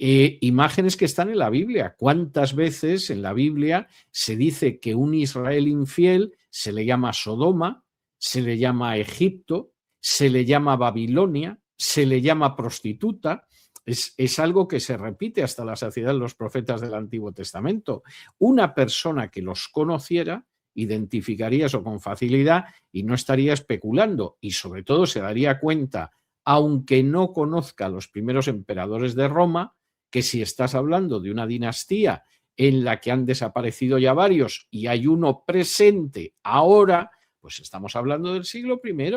Imágenes que están en la Biblia. ¿Cuántas veces en la Biblia se dice que un Israel infiel se le llama Sodoma, se le llama Egipto, se le llama Babilonia, se le llama prostituta? Es algo que se repite hasta la saciedad en los profetas del Antiguo Testamento. Una persona que los conociera identificaría eso con facilidad y no estaría especulando, y sobre todo se daría cuenta, aunque no conozca a los primeros emperadores de Roma, que si estás hablando de una dinastía en la que han desaparecido ya varios y hay uno presente ahora, pues estamos hablando del siglo I.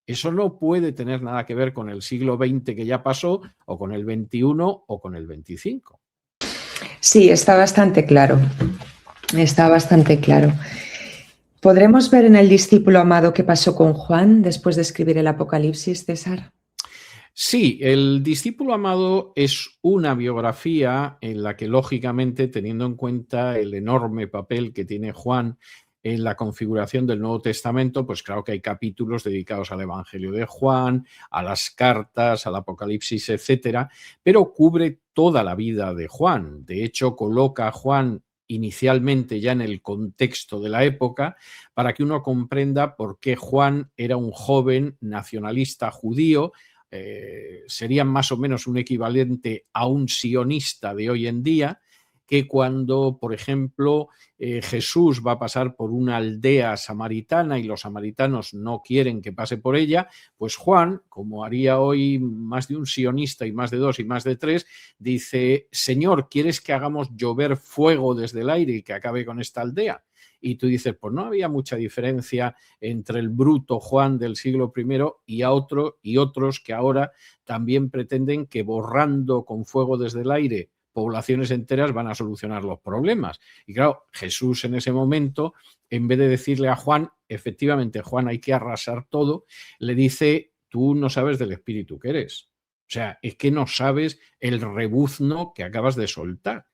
Eso no puede tener nada que ver con el siglo XX que ya pasó, o con el XXI o con el XXV. Sí, está bastante claro. Está bastante claro. ¿Podremos ver en el discípulo amado qué pasó con Juan después de escribir el Apocalipsis, César? Sí, el discípulo amado es una biografía en la que, lógicamente, teniendo en cuenta el enorme papel que tiene Juan en la configuración del Nuevo Testamento, pues claro que hay capítulos dedicados al Evangelio de Juan, a las cartas, al Apocalipsis, etcétera, pero cubre toda la vida de Juan. De hecho, coloca a Juan inicialmente ya en el contexto de la época para que uno comprenda por qué Juan era un joven nacionalista judío. Serían más o menos un equivalente a un sionista de hoy en día, que cuando, por ejemplo, Jesús va a pasar por una aldea samaritana y los samaritanos no quieren que pase por ella, pues Juan, como haría hoy más de un sionista y más de dos y más de tres, dice: Señor, ¿quieres que hagamos llover fuego desde el aire y que acabe con esta aldea? Y tú dices, pues no había mucha diferencia entre el bruto Juan del siglo I y otros que ahora también pretenden que borrando con fuego desde el aire poblaciones enteras van a solucionar los problemas. Y claro, Jesús en ese momento, en vez de decirle a Juan, efectivamente, Juan, hay que arrasar todo, le dice: tú no sabes del espíritu que eres. O sea, es que no sabes el rebuzno que acabas de soltar.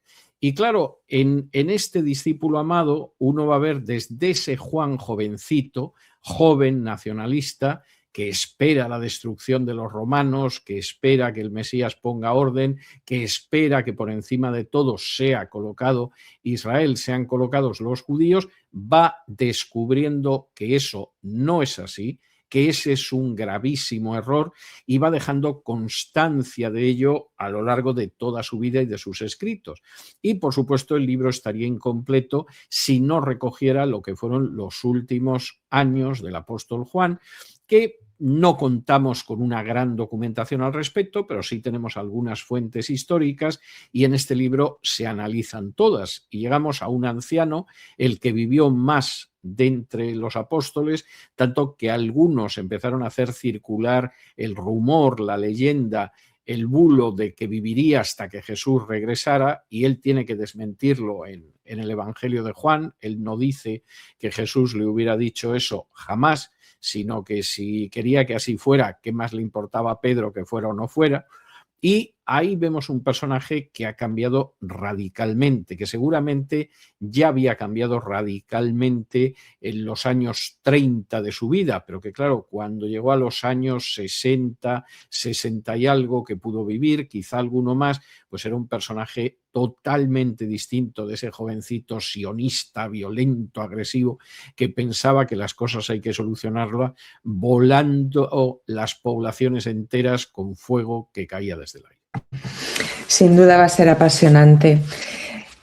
Y claro, en este discípulo amado uno va a ver desde ese Juan jovencito, joven, nacionalista, que espera la destrucción de los romanos, que espera que el Mesías ponga orden, que espera que por encima de todo sea colocado Israel, sean colocados los judíos, va descubriendo que eso no es así, que ese es un gravísimo error y va dejando constancia de ello a lo largo de toda su vida y de sus escritos. Y, por supuesto, el libro estaría incompleto si no recogiera lo que fueron los últimos años del apóstol Juan, que no contamos con una gran documentación al respecto, pero sí tenemos algunas fuentes históricas y en este libro se analizan todas y llegamos a un anciano, el que vivió más de entre los apóstoles, tanto que algunos empezaron a hacer circular el rumor, la leyenda, el bulo de que viviría hasta que Jesús regresara, y él tiene que desmentirlo en el Evangelio de Juan. Él no dice que Jesús le hubiera dicho eso jamás, sino que si quería que así fuera, ¿qué más le importaba a Pedro que fuera o no fuera? Y ahí vemos un personaje que ha cambiado radicalmente, que seguramente ya había cambiado radicalmente en los años 30 de su vida, pero que claro, cuando llegó a los años 60, 60 y algo que pudo vivir, quizá alguno más, pues era un personaje totalmente distinto de ese jovencito sionista, violento, agresivo, que pensaba que las cosas hay que solucionarlas volando las poblaciones enteras con fuego que caía desde el aire. Sin duda va a ser apasionante.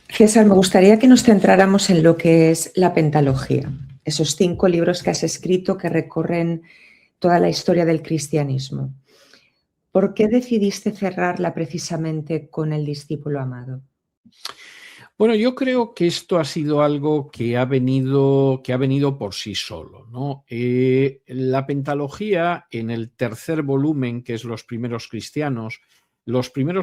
César, me gustaría que nos centráramos en lo que es la pentalogía, esos 5 libros que has escrito que recorren toda la historia del cristianismo. ¿Por qué decidiste cerrarla precisamente con el discípulo amado? Bueno, yo creo que esto ha sido algo que ha venido por sí solo, ¿no? La pentalogía, en el tercer volumen, que es Los primeros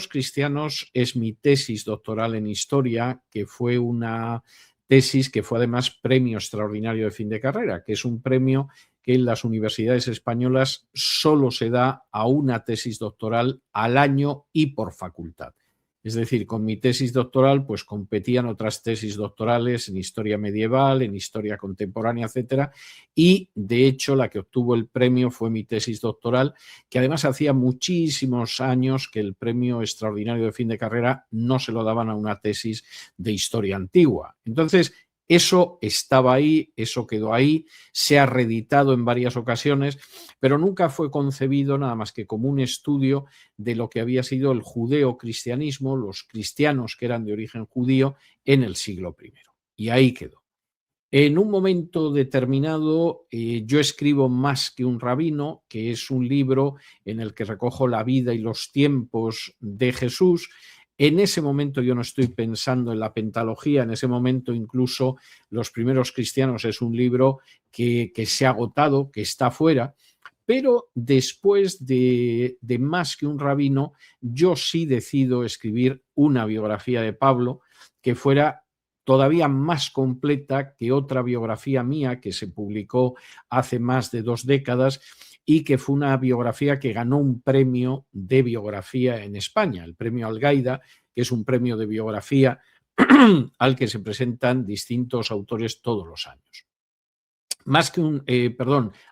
cristianos es mi tesis doctoral en historia, que fue una tesis que fue además premio extraordinario de fin de carrera, que es un premio que en las universidades españolas solo se da a una tesis doctoral al año y por facultad. Es decir, con mi tesis doctoral pues competían otras tesis doctorales en historia medieval, en historia contemporánea, etcétera, y de hecho la que obtuvo el premio fue mi tesis doctoral, que además hacía muchísimos años que el premio extraordinario de fin de carrera no se lo daban a una tesis de historia antigua. Entonces, eso estaba ahí, eso quedó ahí, se ha reeditado en varias ocasiones, pero nunca fue concebido nada más que como un estudio de lo que había sido el judeocristianismo, los cristianos que eran de origen judío en el siglo I. Y ahí quedó. En un momento determinado, yo escribo Más que un rabino, que es un libro en el que recojo la vida y los tiempos de Jesús. En ese momento yo no estoy pensando en la pentalogía, en ese momento incluso Los primeros cristianos es un libro que se ha agotado, que está fuera, pero después de Más que un rabino, yo sí decido escribir una biografía de Pablo que fuera todavía más completa que otra biografía mía que se publicó hace más de 2 décadas y que fue una biografía que ganó un premio de biografía en España, el premio Algaida, que es un premio de biografía al que se presentan distintos autores todos los años. Más que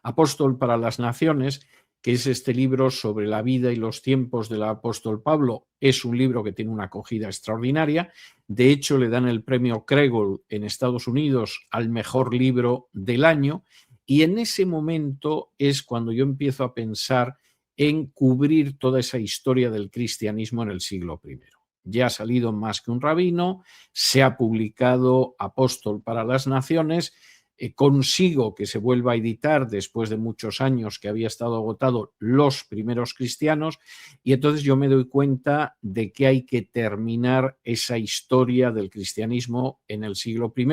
Apóstol para las Naciones, que es este libro sobre la vida y los tiempos del apóstol Pablo, es un libro que tiene una acogida extraordinaria. De hecho, le dan el premio Kregel en Estados Unidos al mejor libro del año. Y en ese momento es cuando yo empiezo a pensar en cubrir toda esa historia del cristianismo en el siglo I. ya ha salido Más que un rabino, se ha publicado Apóstol para las Naciones. Consigo que se vuelva a editar después de muchos años que había estado agotado Los primeros cristianos, y entonces yo me doy cuenta de que hay que terminar esa historia del cristianismo en el siglo I,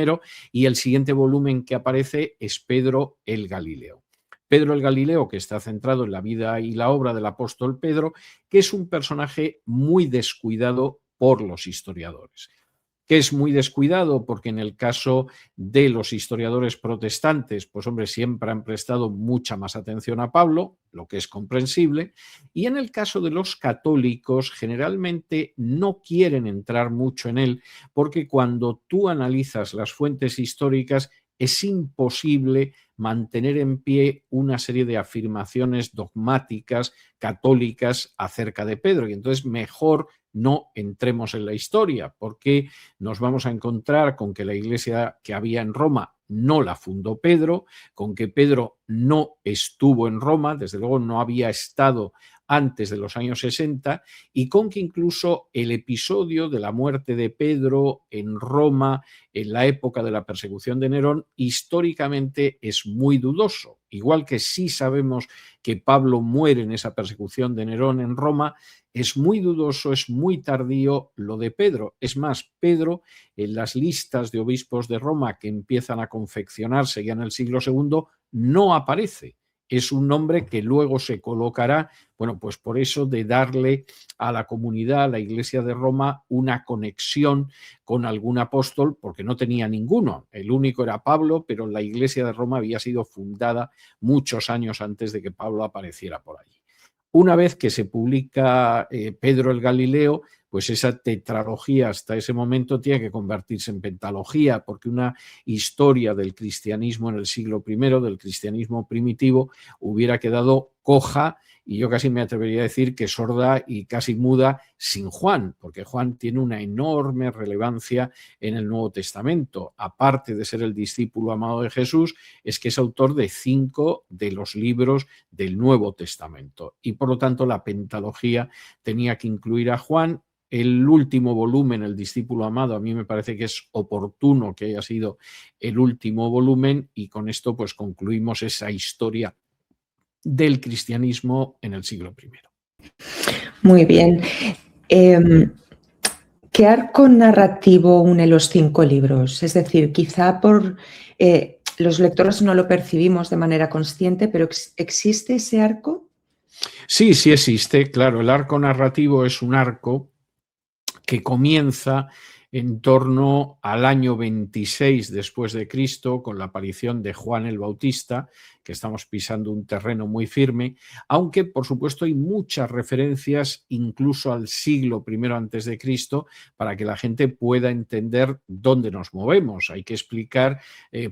y el siguiente volumen que aparece es Pedro el Galileo. Pedro el Galileo, que está centrado en la vida y la obra del apóstol Pedro, que es un personaje muy descuidado por los historiadores. Que es muy descuidado porque en el caso de los historiadores protestantes, pues hombre, siempre han prestado mucha más atención a Pablo, lo que es comprensible, y en el caso de los católicos generalmente no quieren entrar mucho en él, porque cuando tú analizas las fuentes históricas es imposible mantener en pie una serie de afirmaciones dogmáticas católicas acerca de Pedro, y entonces mejor no entremos en la historia, porque nos vamos a encontrar con que la iglesia que había en Roma no la fundó Pedro, con que Pedro no estuvo en Roma, desde luego no había estado antes de los años 60, y con que incluso el episodio de la muerte de Pedro en Roma en la época de la persecución de Nerón históricamente es muy dudoso. Igual que sí sabemos que Pablo muere en esa persecución de Nerón en Roma, es muy dudoso, es muy tardío lo de Pedro. Es más, Pedro, en las listas de obispos de Roma que empiezan a confeccionarse ya en el siglo II, no aparece. Es un nombre que luego se colocará, bueno, pues por eso de darle a la comunidad, a la Iglesia de Roma, una conexión con algún apóstol, porque no tenía ninguno. El único era Pablo, pero la Iglesia de Roma había sido fundada muchos años antes de que Pablo apareciera por allí. Una vez que se publica Pedro el Galileo, pues esa tetralogía hasta ese momento tiene que convertirse en pentalogía, porque una historia del cristianismo en el siglo I, del cristianismo primitivo, hubiera quedado coja, y yo casi me atrevería a decir que sorda y casi muda sin Juan, porque Juan tiene una enorme relevancia en el Nuevo Testamento. Aparte de ser el discípulo amado de Jesús, es que es autor de 5 de los libros del Nuevo Testamento, y por lo tanto la pentalogía tenía que incluir a Juan. El último volumen, El discípulo amado, a mí me parece que es oportuno que haya sido el último volumen, y con esto pues concluimos esa historia del cristianismo en el siglo I. Muy bien. ¿Qué arco narrativo une los 5 libros? Es decir, quizá por los lectores no lo percibimos de manera consciente, pero ¿existe ese arco? Sí, sí existe, claro. El arco narrativo es un arco que comienza en torno al año 26 después de Cristo, con la aparición de Juan el Bautista, que estamos pisando un terreno muy firme, aunque por supuesto hay muchas referencias incluso al siglo I antes de Cristo, para que la gente pueda entender dónde nos movemos. Hay que explicar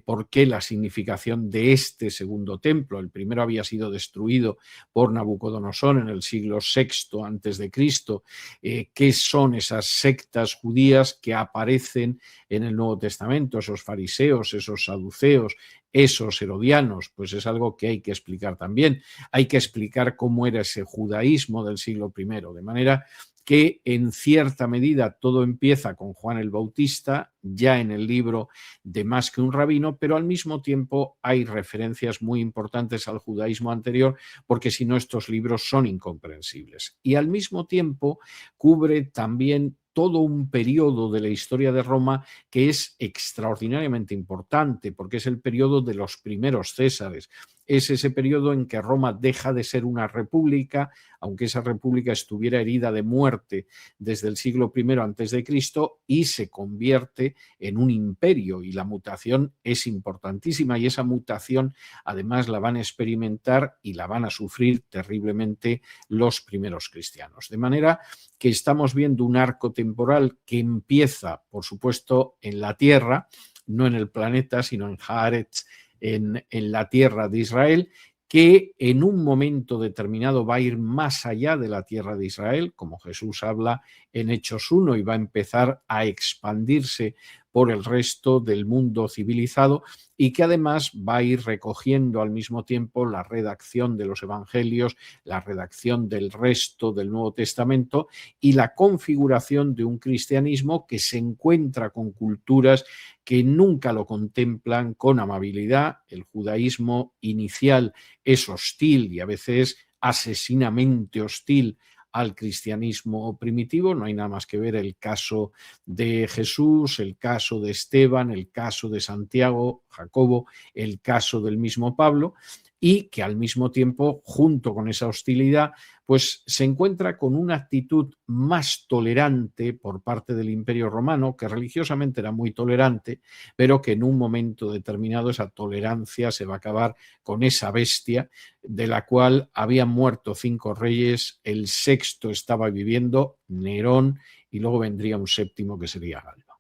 por qué la significación de este segundo templo. El primero había sido destruido por Nabucodonosor en el siglo VI antes de Cristo. ¿Qué son esas sectas judías que aparecen en el Nuevo Testamento? Esos fariseos, esos saduceos, esos herodianos, pues es algo que hay que explicar también. Hay que explicar cómo era ese judaísmo del siglo I, de manera que en cierta medida todo empieza con Juan el Bautista, ya en el libro de Más que un rabino, pero al mismo tiempo hay referencias muy importantes al judaísmo anterior, porque si no estos libros son incomprensibles. Y al mismo tiempo cubre también todo un periodo de la historia de Roma que es extraordinariamente importante, porque es el periodo de los primeros Césares. Es ese periodo en que Roma deja de ser una república, aunque esa república estuviera herida de muerte desde el siglo I antes de Cristo, y se convierte en un imperio, y la mutación es importantísima, y esa mutación además la van a experimentar y la van a sufrir terriblemente los primeros cristianos. De manera que estamos viendo un arco temporal que empieza, por supuesto, en la tierra, no en el planeta, sino en Haaretz, en la tierra de Israel, que en un momento determinado va a ir más allá de la tierra de Israel, como Jesús habla en Hechos 1, y va a empezar a expandirse por el resto del mundo civilizado y que además va a ir recogiendo al mismo tiempo la redacción de los evangelios, la redacción del resto del Nuevo Testamento y la configuración de un cristianismo que se encuentra con culturas que nunca lo contemplan con amabilidad. El judaísmo inicial es hostil y a veces asesinamente hostil al cristianismo primitivo. No hay nada más que ver el caso de Jesús, el caso de Esteban, el caso de Santiago, Jacobo, el caso del mismo Pablo, y que al mismo tiempo, junto con esa hostilidad, pues se encuentra con una actitud más tolerante por parte del Imperio Romano, que religiosamente era muy tolerante, pero que en un momento determinado esa tolerancia se va a acabar con esa bestia de la cual habían muerto 5 reyes, el sexto estaba viviendo, Nerón, y luego vendría un séptimo que sería Galba.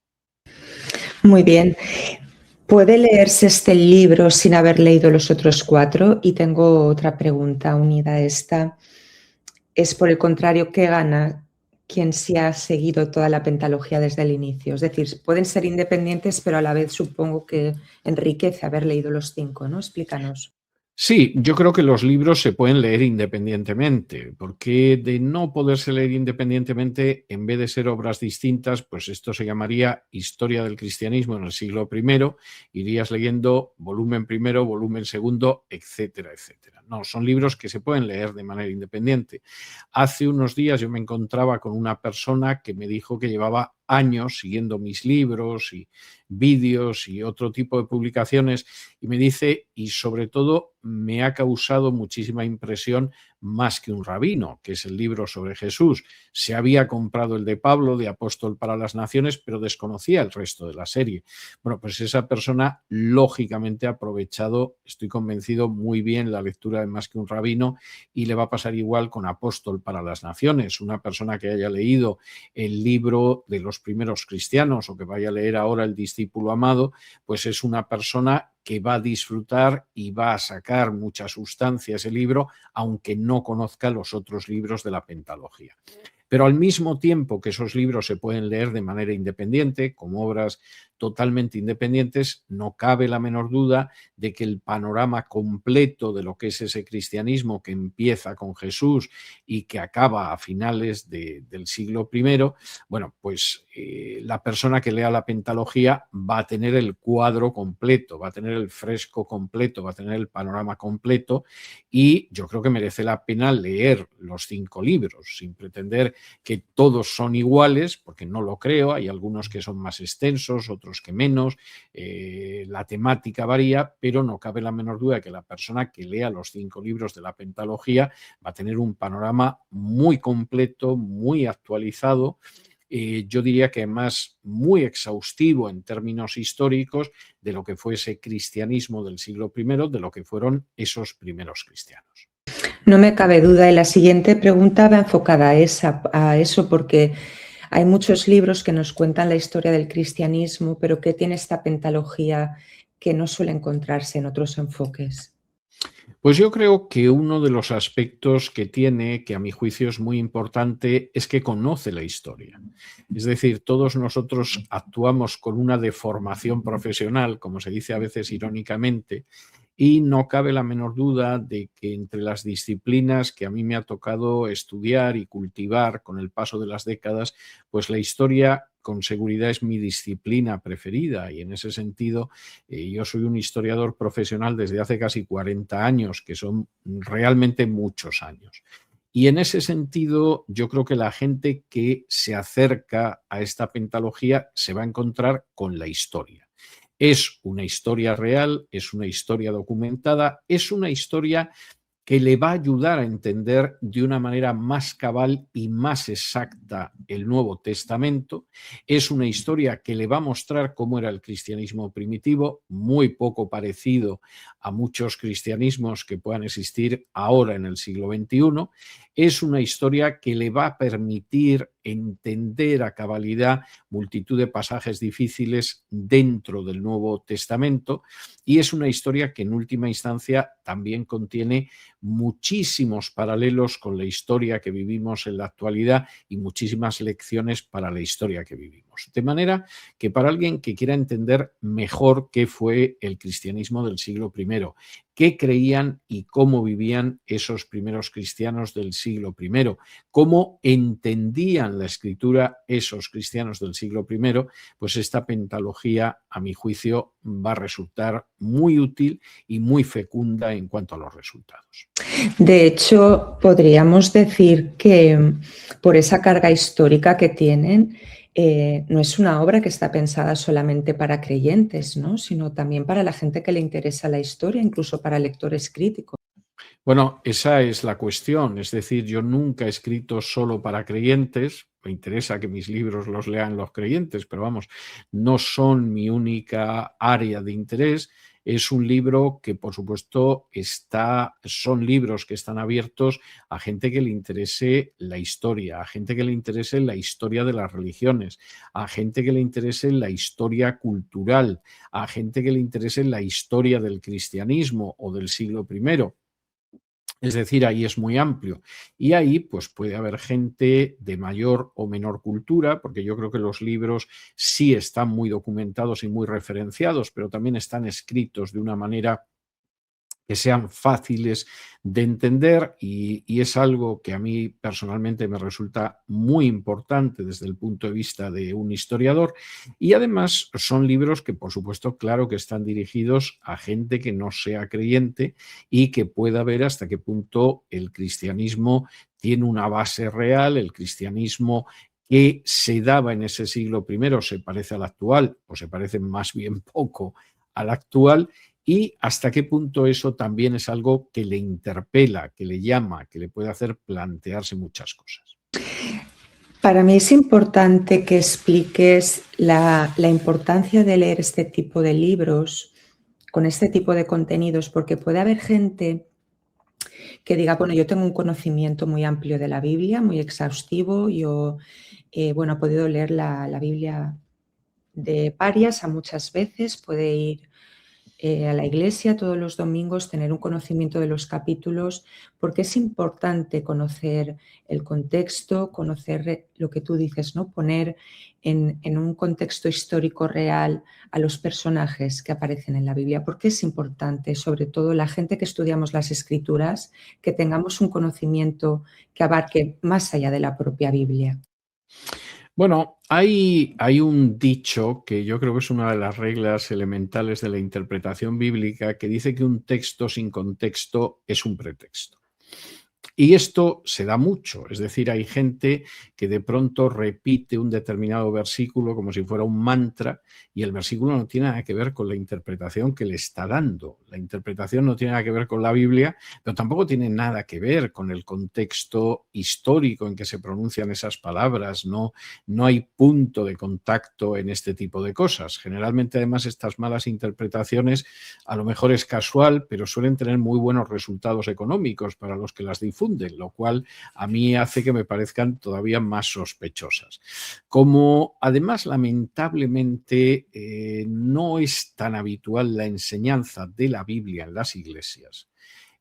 Muy bien. ¿Puede leerse este libro sin haber leído los otros 4? Y tengo otra pregunta unida a esta. Es por el contrario, ¿qué gana quien sí ha seguido toda la pentalogía desde el inicio? Es decir, pueden ser independientes, pero a la vez supongo que enriquece haber leído los 5, ¿no? Explícanos. Sí, yo creo que los libros se pueden leer independientemente, porque de no poderse leer independientemente, en vez de ser obras distintas, pues esto se llamaría Historia del Cristianismo en el siglo I, irías leyendo volumen primero, volumen segundo, etcétera, etcétera. No, son libros que se pueden leer de manera independiente. Hace unos días yo me encontraba con una persona que me dijo que llevaba años siguiendo mis libros y vídeos y otro tipo de publicaciones y me dice, y sobre todo me ha causado muchísima impresión Más que un rabino, que es el libro sobre Jesús. Se había comprado el de Pablo, de Apóstol para las Naciones, pero desconocía el resto de la serie. Bueno, pues esa persona lógicamente ha aprovechado, estoy convencido, muy bien la lectura de Más que un rabino y le va a pasar igual con Apóstol para las Naciones. Una persona que haya leído el libro de los primeros cristianos o que vaya a leer ahora El discípulo amado, pues es una persona que va a disfrutar y va a sacar mucha sustancia ese libro, aunque no conozca los otros libros de la pentalogía. Pero al mismo tiempo que esos libros se pueden leer de manera independiente, como obras totalmente independientes, no cabe la menor duda de que el panorama completo de lo que es ese cristianismo que empieza con Jesús y que acaba a finales del siglo I, bueno, pues la persona que lea la pentalogía va a tener el cuadro completo, va a tener el fresco completo, va a tener el panorama completo y yo creo que merece la pena leer los 5 libros sin pretender que todos son iguales, porque no lo creo, hay algunos que son más extensos, otros que menos, la temática varía, pero no cabe la menor duda de que la persona que lea los 5 libros de la pentalogía va a tener un panorama muy completo, muy actualizado, yo diría que además muy exhaustivo en términos históricos de lo que fue ese cristianismo del siglo I, de lo que fueron esos primeros cristianos. No me cabe duda. Y la siguiente pregunta va enfocada a eso, porque hay muchos libros que nos cuentan la historia del cristianismo, pero que tiene esta pentalogía que no suele encontrarse en otros enfoques. Pues yo creo que uno de los aspectos que tiene, que a mi juicio es muy importante, es que conoce la historia. Es decir, todos nosotros actuamos con una deformación profesional, como se dice a veces irónicamente, y no cabe la menor duda de que entre las disciplinas que a mí me ha tocado estudiar y cultivar con el paso de las décadas, pues la historia con seguridad es mi disciplina preferida y en ese sentido yo soy un historiador profesional desde hace casi 40 años, que son realmente muchos años. Y en ese sentido, yo creo que la gente que se acerca a esta pentalogía se va a encontrar con la historia. Es una historia real, es una historia documentada, es una historia que le va a ayudar a entender de una manera más cabal y más exacta el Nuevo Testamento. Es una historia que le va a mostrar cómo era el cristianismo primitivo, muy poco parecido a muchos cristianismos que puedan existir ahora en el siglo XXI. Es una historia que le va a permitir entender a cabalidad multitud de pasajes difíciles dentro del Nuevo Testamento y es una historia que en última instancia también contiene muchísimos paralelos con la historia que vivimos en la actualidad y muchísimas lecciones para la historia que vivimos. cristianos. De manera que para alguien que quiera entender mejor qué fue el cristianismo del siglo I, qué creían y cómo vivían esos primeros cristianos del siglo I, cómo entendían la escritura esos cristianos del siglo I, pues esta pentalogía, a mi juicio, va a resultar muy útil y muy fecunda en cuanto a los resultados. De hecho, podríamos decir que por esa carga histórica que tienen, no es una obra que está pensada solamente para creyentes, ¿no? Sino también para la gente que le interesa la historia, incluso para lectores críticos. Bueno, esa es la cuestión. Es decir, yo nunca he escrito solo para creyentes. Me interesa que mis libros los lean los creyentes, pero vamos, no son mi única área de interés. Es un libro que, por supuesto, son libros que están abiertos a gente que le interese la historia, a gente que le interese la historia de las religiones, a gente que le interese la historia cultural, a gente que le interese la historia del cristianismo o del siglo I. Es decir, ahí es muy amplio. Y ahí pues puede haber gente de mayor o menor cultura, porque yo creo que los libros sí están muy documentados y muy referenciados, pero también están escritos de una manera que sean fáciles de entender y es algo que a mí personalmente me resulta muy importante desde el punto de vista de un historiador y además son libros que por supuesto claro que están dirigidos a gente que no sea creyente y que pueda ver hasta qué punto el cristianismo tiene una base real, el cristianismo que se daba en ese siglo I se parece al actual o se parece más bien poco al actual y hasta qué punto eso también es algo que le interpela, que le llama, que le puede hacer plantearse muchas cosas. Para mí es importante que expliques la importancia de leer este tipo de libros con este tipo de contenidos, porque puede haber gente que diga, bueno, yo tengo un conocimiento muy amplio de la Biblia, muy exhaustivo, yo bueno, he podido leer la Biblia de parias a muchas veces, puede ir a la iglesia todos los domingos, tener un conocimiento de los capítulos, porque es importante conocer el contexto, conocer lo que tú dices, ¿no? Poner en un contexto histórico real a los personajes que aparecen en la Biblia, porque es importante, sobre todo la gente que estudiamos las escrituras, que tengamos un conocimiento que abarque más allá de la propia Biblia. Bueno, hay un dicho que yo creo que es una de las reglas elementales de la interpretación bíblica que dice que un texto sin contexto es un pretexto. Y esto se da mucho, es decir, hay gente que de pronto repite un determinado versículo como si fuera un mantra y el versículo no tiene nada que ver con la interpretación que le está dando. La interpretación no tiene nada que ver con la Biblia, pero tampoco tiene nada que ver con el contexto histórico en que se pronuncian esas palabras. No hay punto de contacto en este tipo de cosas. Generalmente, además, estas malas interpretaciones a lo mejor es casual, pero suelen tener muy buenos resultados económicos para los que las difunden, lo cual a mí hace que me parezcan todavía más sospechosas. Como además lamentablemente no es tan habitual la enseñanza de la Biblia en las iglesias,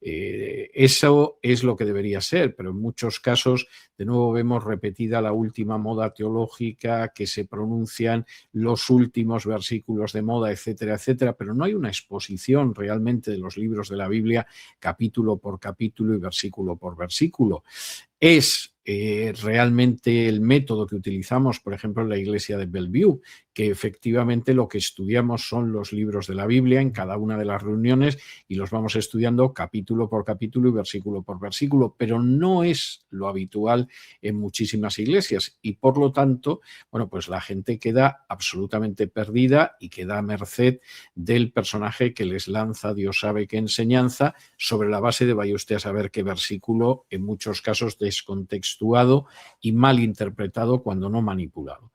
eso es lo que debería ser, pero en muchos casos de nuevo vemos repetida la última moda teológica, que se pronuncian los últimos versículos de moda, etcétera, etcétera, pero no hay una exposición realmente de los libros de la Biblia capítulo por capítulo y versículo por versículo. Es realmente el método que utilizamos, por ejemplo, en la iglesia de Bellevue, que efectivamente lo que estudiamos son los libros de la Biblia en cada una de las reuniones y los vamos estudiando capítulo por capítulo y versículo por versículo, pero no es lo habitual en muchísimas iglesias y por lo tanto, bueno, pues la gente queda absolutamente perdida y queda a merced del personaje que les lanza Dios sabe qué enseñanza sobre la base de vaya usted a saber qué versículo, en muchos casos descontextuado y mal interpretado cuando no manipulado.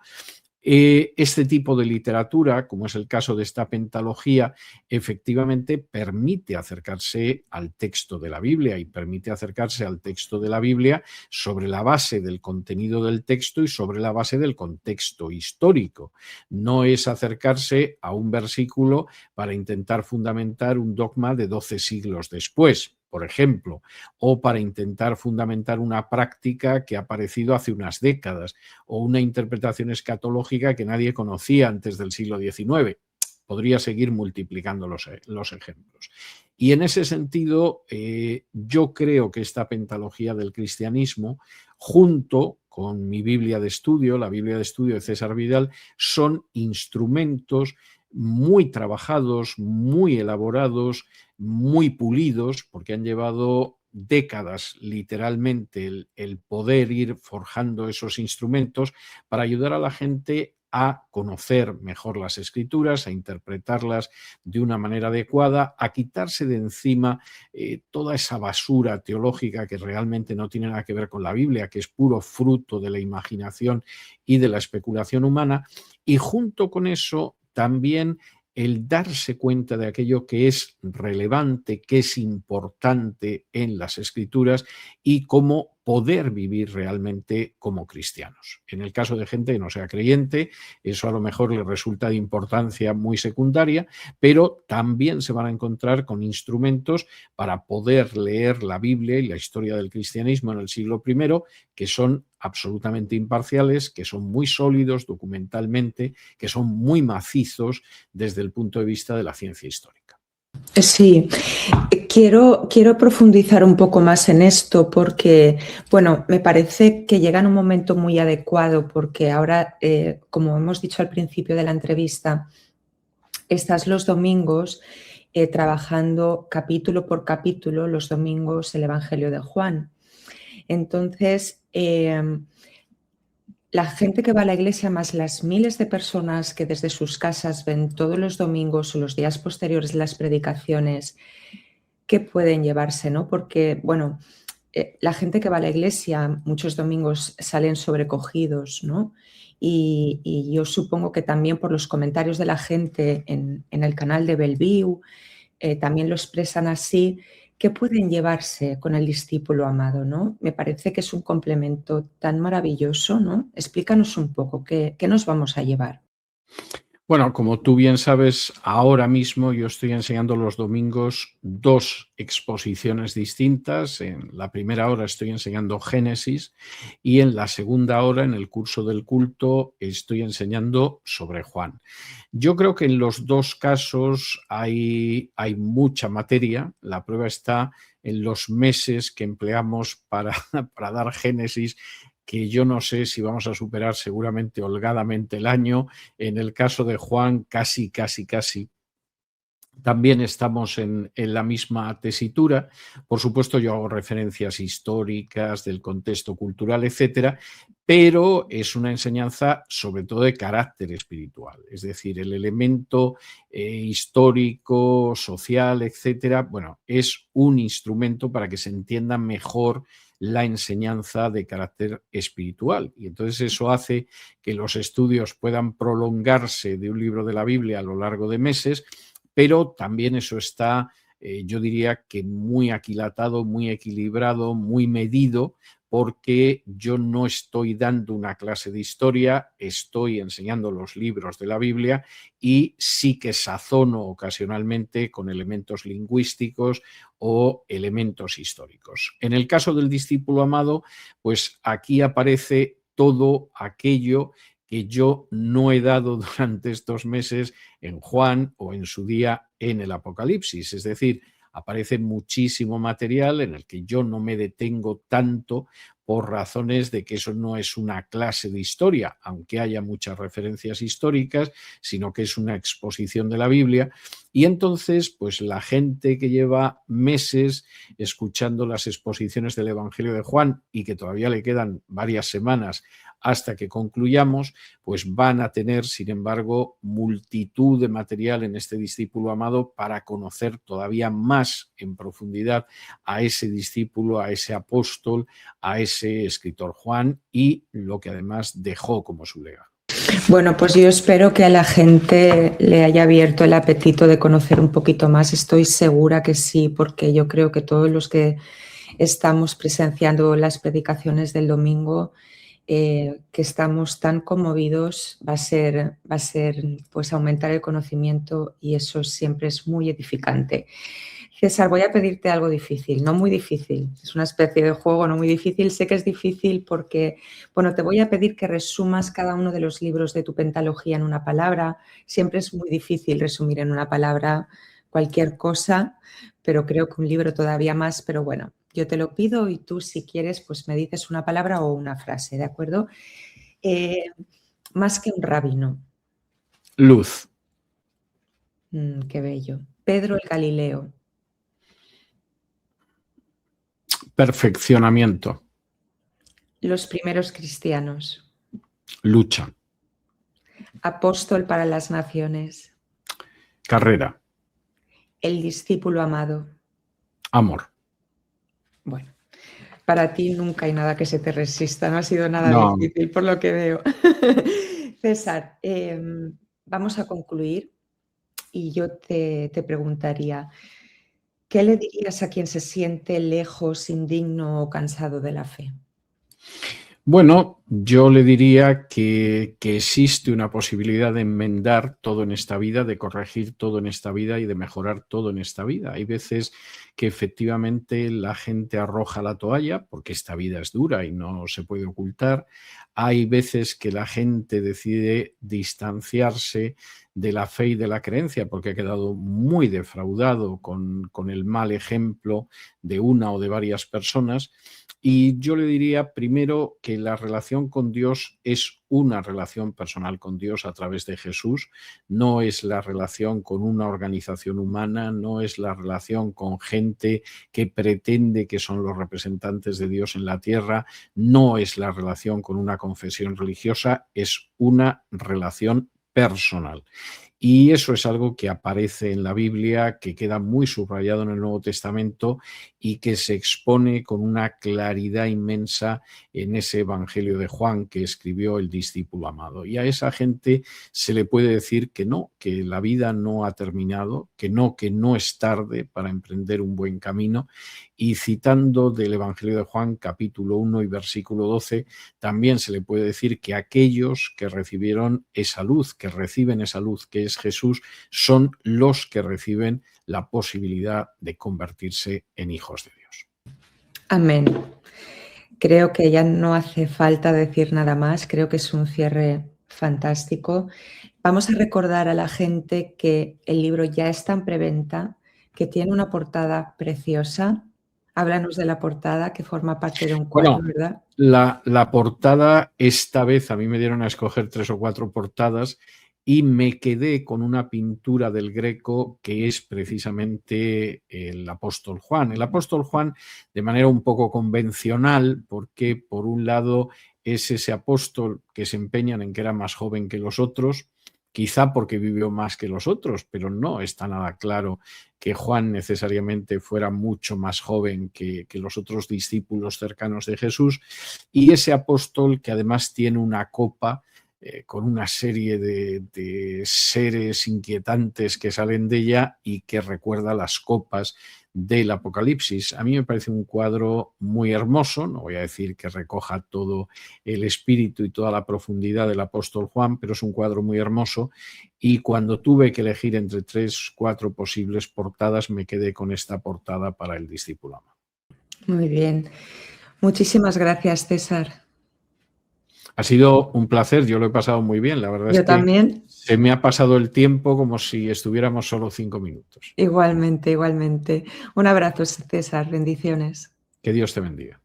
Este tipo de literatura, como es el caso de esta pentalogía, efectivamente permite acercarse al texto de la Biblia y permite acercarse al texto de la Biblia sobre la base del contenido del texto y sobre la base del contexto histórico. No es acercarse a un versículo para intentar fundamentar un dogma de 12 siglos después, por ejemplo, o para intentar fundamentar una práctica que ha aparecido hace unas décadas, o una interpretación escatológica que nadie conocía antes del siglo XIX. Podría seguir multiplicando los ejemplos. Y en ese sentido, yo creo que esta pentalogía del cristianismo, junto con mi Biblia de estudio, la Biblia de estudio de César Vidal, son instrumentos muy trabajados, muy elaborados, muy pulidos, porque han llevado décadas literalmente el poder ir forjando esos instrumentos para ayudar a la gente a conocer mejor las escrituras, a interpretarlas de una manera adecuada, a quitarse de encima toda esa basura teológica que realmente no tiene nada que ver con la Biblia, que es puro fruto de la imaginación y de la especulación humana, y junto con eso también el darse cuenta de aquello que es relevante, que es importante en las escrituras y cómo poder vivir realmente como cristianos. En el caso de gente que no sea creyente, eso a lo mejor le resulta de importancia muy secundaria, pero también se van a encontrar con instrumentos para poder leer la Biblia y la historia del cristianismo en el siglo I, que son absolutamente imparciales, que son muy sólidos documentalmente, que son muy macizos desde el punto de vista de la ciencia histórica. Sí, quiero profundizar un poco más en esto porque, bueno, me parece que llega en un momento muy adecuado porque ahora, como hemos dicho al principio de la entrevista, estás los domingos trabajando capítulo por capítulo, los domingos el Evangelio de Juan. Entonces, la gente que va a la iglesia, más las miles de personas que desde sus casas ven todos los domingos o los días posteriores las predicaciones, ¿qué pueden llevarse, no? Porque, bueno, la gente que va a la iglesia muchos domingos salen sobrecogidos, ¿no? Y yo supongo que también por los comentarios de la gente en el canal de Bellevue, también lo expresan así, que pueden llevarse con el discípulo amado, ¿no? Me parece que es un complemento tan maravilloso, ¿no? Explícanos un poco, ¿qué nos vamos a llevar? Bueno, como tú bien sabes, ahora mismo yo estoy enseñando los domingos 2 exposiciones distintas. En la primera hora estoy enseñando Génesis y en la segunda hora, en el curso del culto, estoy enseñando sobre Juan. Yo creo que en los 2 casos hay mucha materia. La prueba está en los meses que empleamos para dar Génesis, que yo no sé si vamos a superar seguramente holgadamente el año. En el caso de Juan, casi. También estamos en la misma tesitura. Por supuesto, yo hago referencias históricas del contexto cultural, etcétera, pero es una enseñanza sobre todo de carácter espiritual. Es decir, el elemento histórico, social, etcétera, bueno, es un instrumento para que se entienda mejor la enseñanza de carácter espiritual. Y entonces eso hace que los estudios puedan prolongarse de un libro de la Biblia a lo largo de meses, pero también eso está, yo diría que muy aquilatado, muy equilibrado, muy medido, porque yo no estoy dando una clase de historia, estoy enseñando los libros de la Biblia y sí que sazono ocasionalmente con elementos lingüísticos o elementos históricos. En el caso del discípulo amado, pues aquí aparece todo aquello que yo no he dado durante estos meses en Juan o en su día en el Apocalipsis. Es decir, aparece muchísimo material en el que yo no me detengo tanto por razones de que eso no es una clase de historia, aunque haya muchas referencias históricas, sino que es una exposición de la Biblia. Y entonces, pues la gente que lleva meses escuchando las exposiciones del Evangelio de Juan y que todavía le quedan varias semanas hasta que concluyamos, pues van a tener, sin embargo, multitud de material en este discípulo amado para conocer todavía más en profundidad a ese discípulo, a ese apóstol, a ese escritor Juan y lo que además dejó como su legado. Bueno, pues yo espero que a la gente le haya abierto el apetito de conocer un poquito más. Estoy segura que sí, porque yo creo que todos los que estamos presenciando las predicaciones del domingo, que estamos tan conmovidos, va a ser pues aumentar el conocimiento y eso siempre es muy edificante. César, voy a pedirte algo difícil, no muy difícil. Es una especie de juego no muy difícil. Sé que es difícil porque, bueno, te voy a pedir que resumas cada uno de los libros de tu pentalogía en una palabra. Siempre es muy difícil resumir en una palabra cualquier cosa, pero creo que un libro todavía más. Pero bueno, yo te lo pido y tú, si quieres, pues me dices una palabra o una frase, ¿de acuerdo? Más que un rabino. Luz. Qué bello. Pedro el Galileo. Perfeccionamiento. Los primeros cristianos. Lucha. Apóstol para las naciones. Carrera. El discípulo amado. Amor. Bueno, para ti nunca hay nada que se te resista, no ha sido nada No. difícil por lo que veo. César, vamos a concluir y yo te preguntaría, ¿qué le dirías a quien se siente lejos, indigno o cansado de la fe? Bueno, yo le diría que existe una posibilidad de enmendar todo en esta vida, de corregir todo en esta vida y de mejorar todo en esta vida. Hay veces que efectivamente la gente arroja la toalla porque esta vida es dura y no se puede ocultar. Hay veces que la gente decide distanciarse de la fe y de la creencia porque ha quedado muy defraudado con el mal ejemplo de una o de varias personas. Y yo le diría primero que la relación con Dios es una relación personal con Dios a través de Jesús, no es la relación con una organización humana, no es la relación con gente que pretende que son los representantes de Dios en la tierra, no es la relación con una confesión religiosa, es una relación personal. Y eso es algo que aparece en la Biblia, que queda muy subrayado en el Nuevo Testamento y que se expone con una claridad inmensa en ese Evangelio de Juan que escribió el discípulo amado. Y a esa gente se le puede decir que no, que la vida no ha terminado, que no es tarde para emprender un buen camino. Y citando del Evangelio de Juan, capítulo 1 y versículo 12, también se le puede decir que aquellos que recibieron esa luz, que reciben esa luz que es Jesús, son los que reciben la posibilidad de convertirse en hijos de Dios. Amén. Creo que ya no hace falta decir nada más, creo que es un cierre fantástico. Vamos a recordar a la gente que el libro ya está en preventa, que tiene una portada preciosa. Háblanos de la portada que forma parte de un cuadro, Bueno, ¿verdad? la portada, esta vez a mí me dieron a escoger 3 o 4 portadas y me quedé con una pintura del Greco que es precisamente el apóstol Juan. El apóstol Juan, de manera un poco convencional, porque por un lado es ese apóstol que se empeñan en que era más joven que los otros, quizá porque vivió más que los otros, pero no está nada claro que Juan necesariamente fuera mucho más joven que los otros discípulos cercanos de Jesús, y ese apóstol que además tiene una copa con una serie de seres inquietantes que salen de ella y que recuerda las copas del Apocalipsis. A mí me parece un cuadro muy hermoso, no voy a decir que recoja todo el espíritu y toda la profundidad del apóstol Juan, pero es un cuadro muy hermoso y cuando tuve que elegir entre 3, 4 posibles portadas me quedé con esta portada para el discípulo amado. Muy bien. Muchísimas gracias, César. Ha sido un placer, yo lo he pasado muy bien, la verdad es Yo que también. se me ha pasado el tiempo como si estuviéramos solo 5 minutos. Igualmente, igualmente. Un abrazo, César. Bendiciones. Que Dios te bendiga.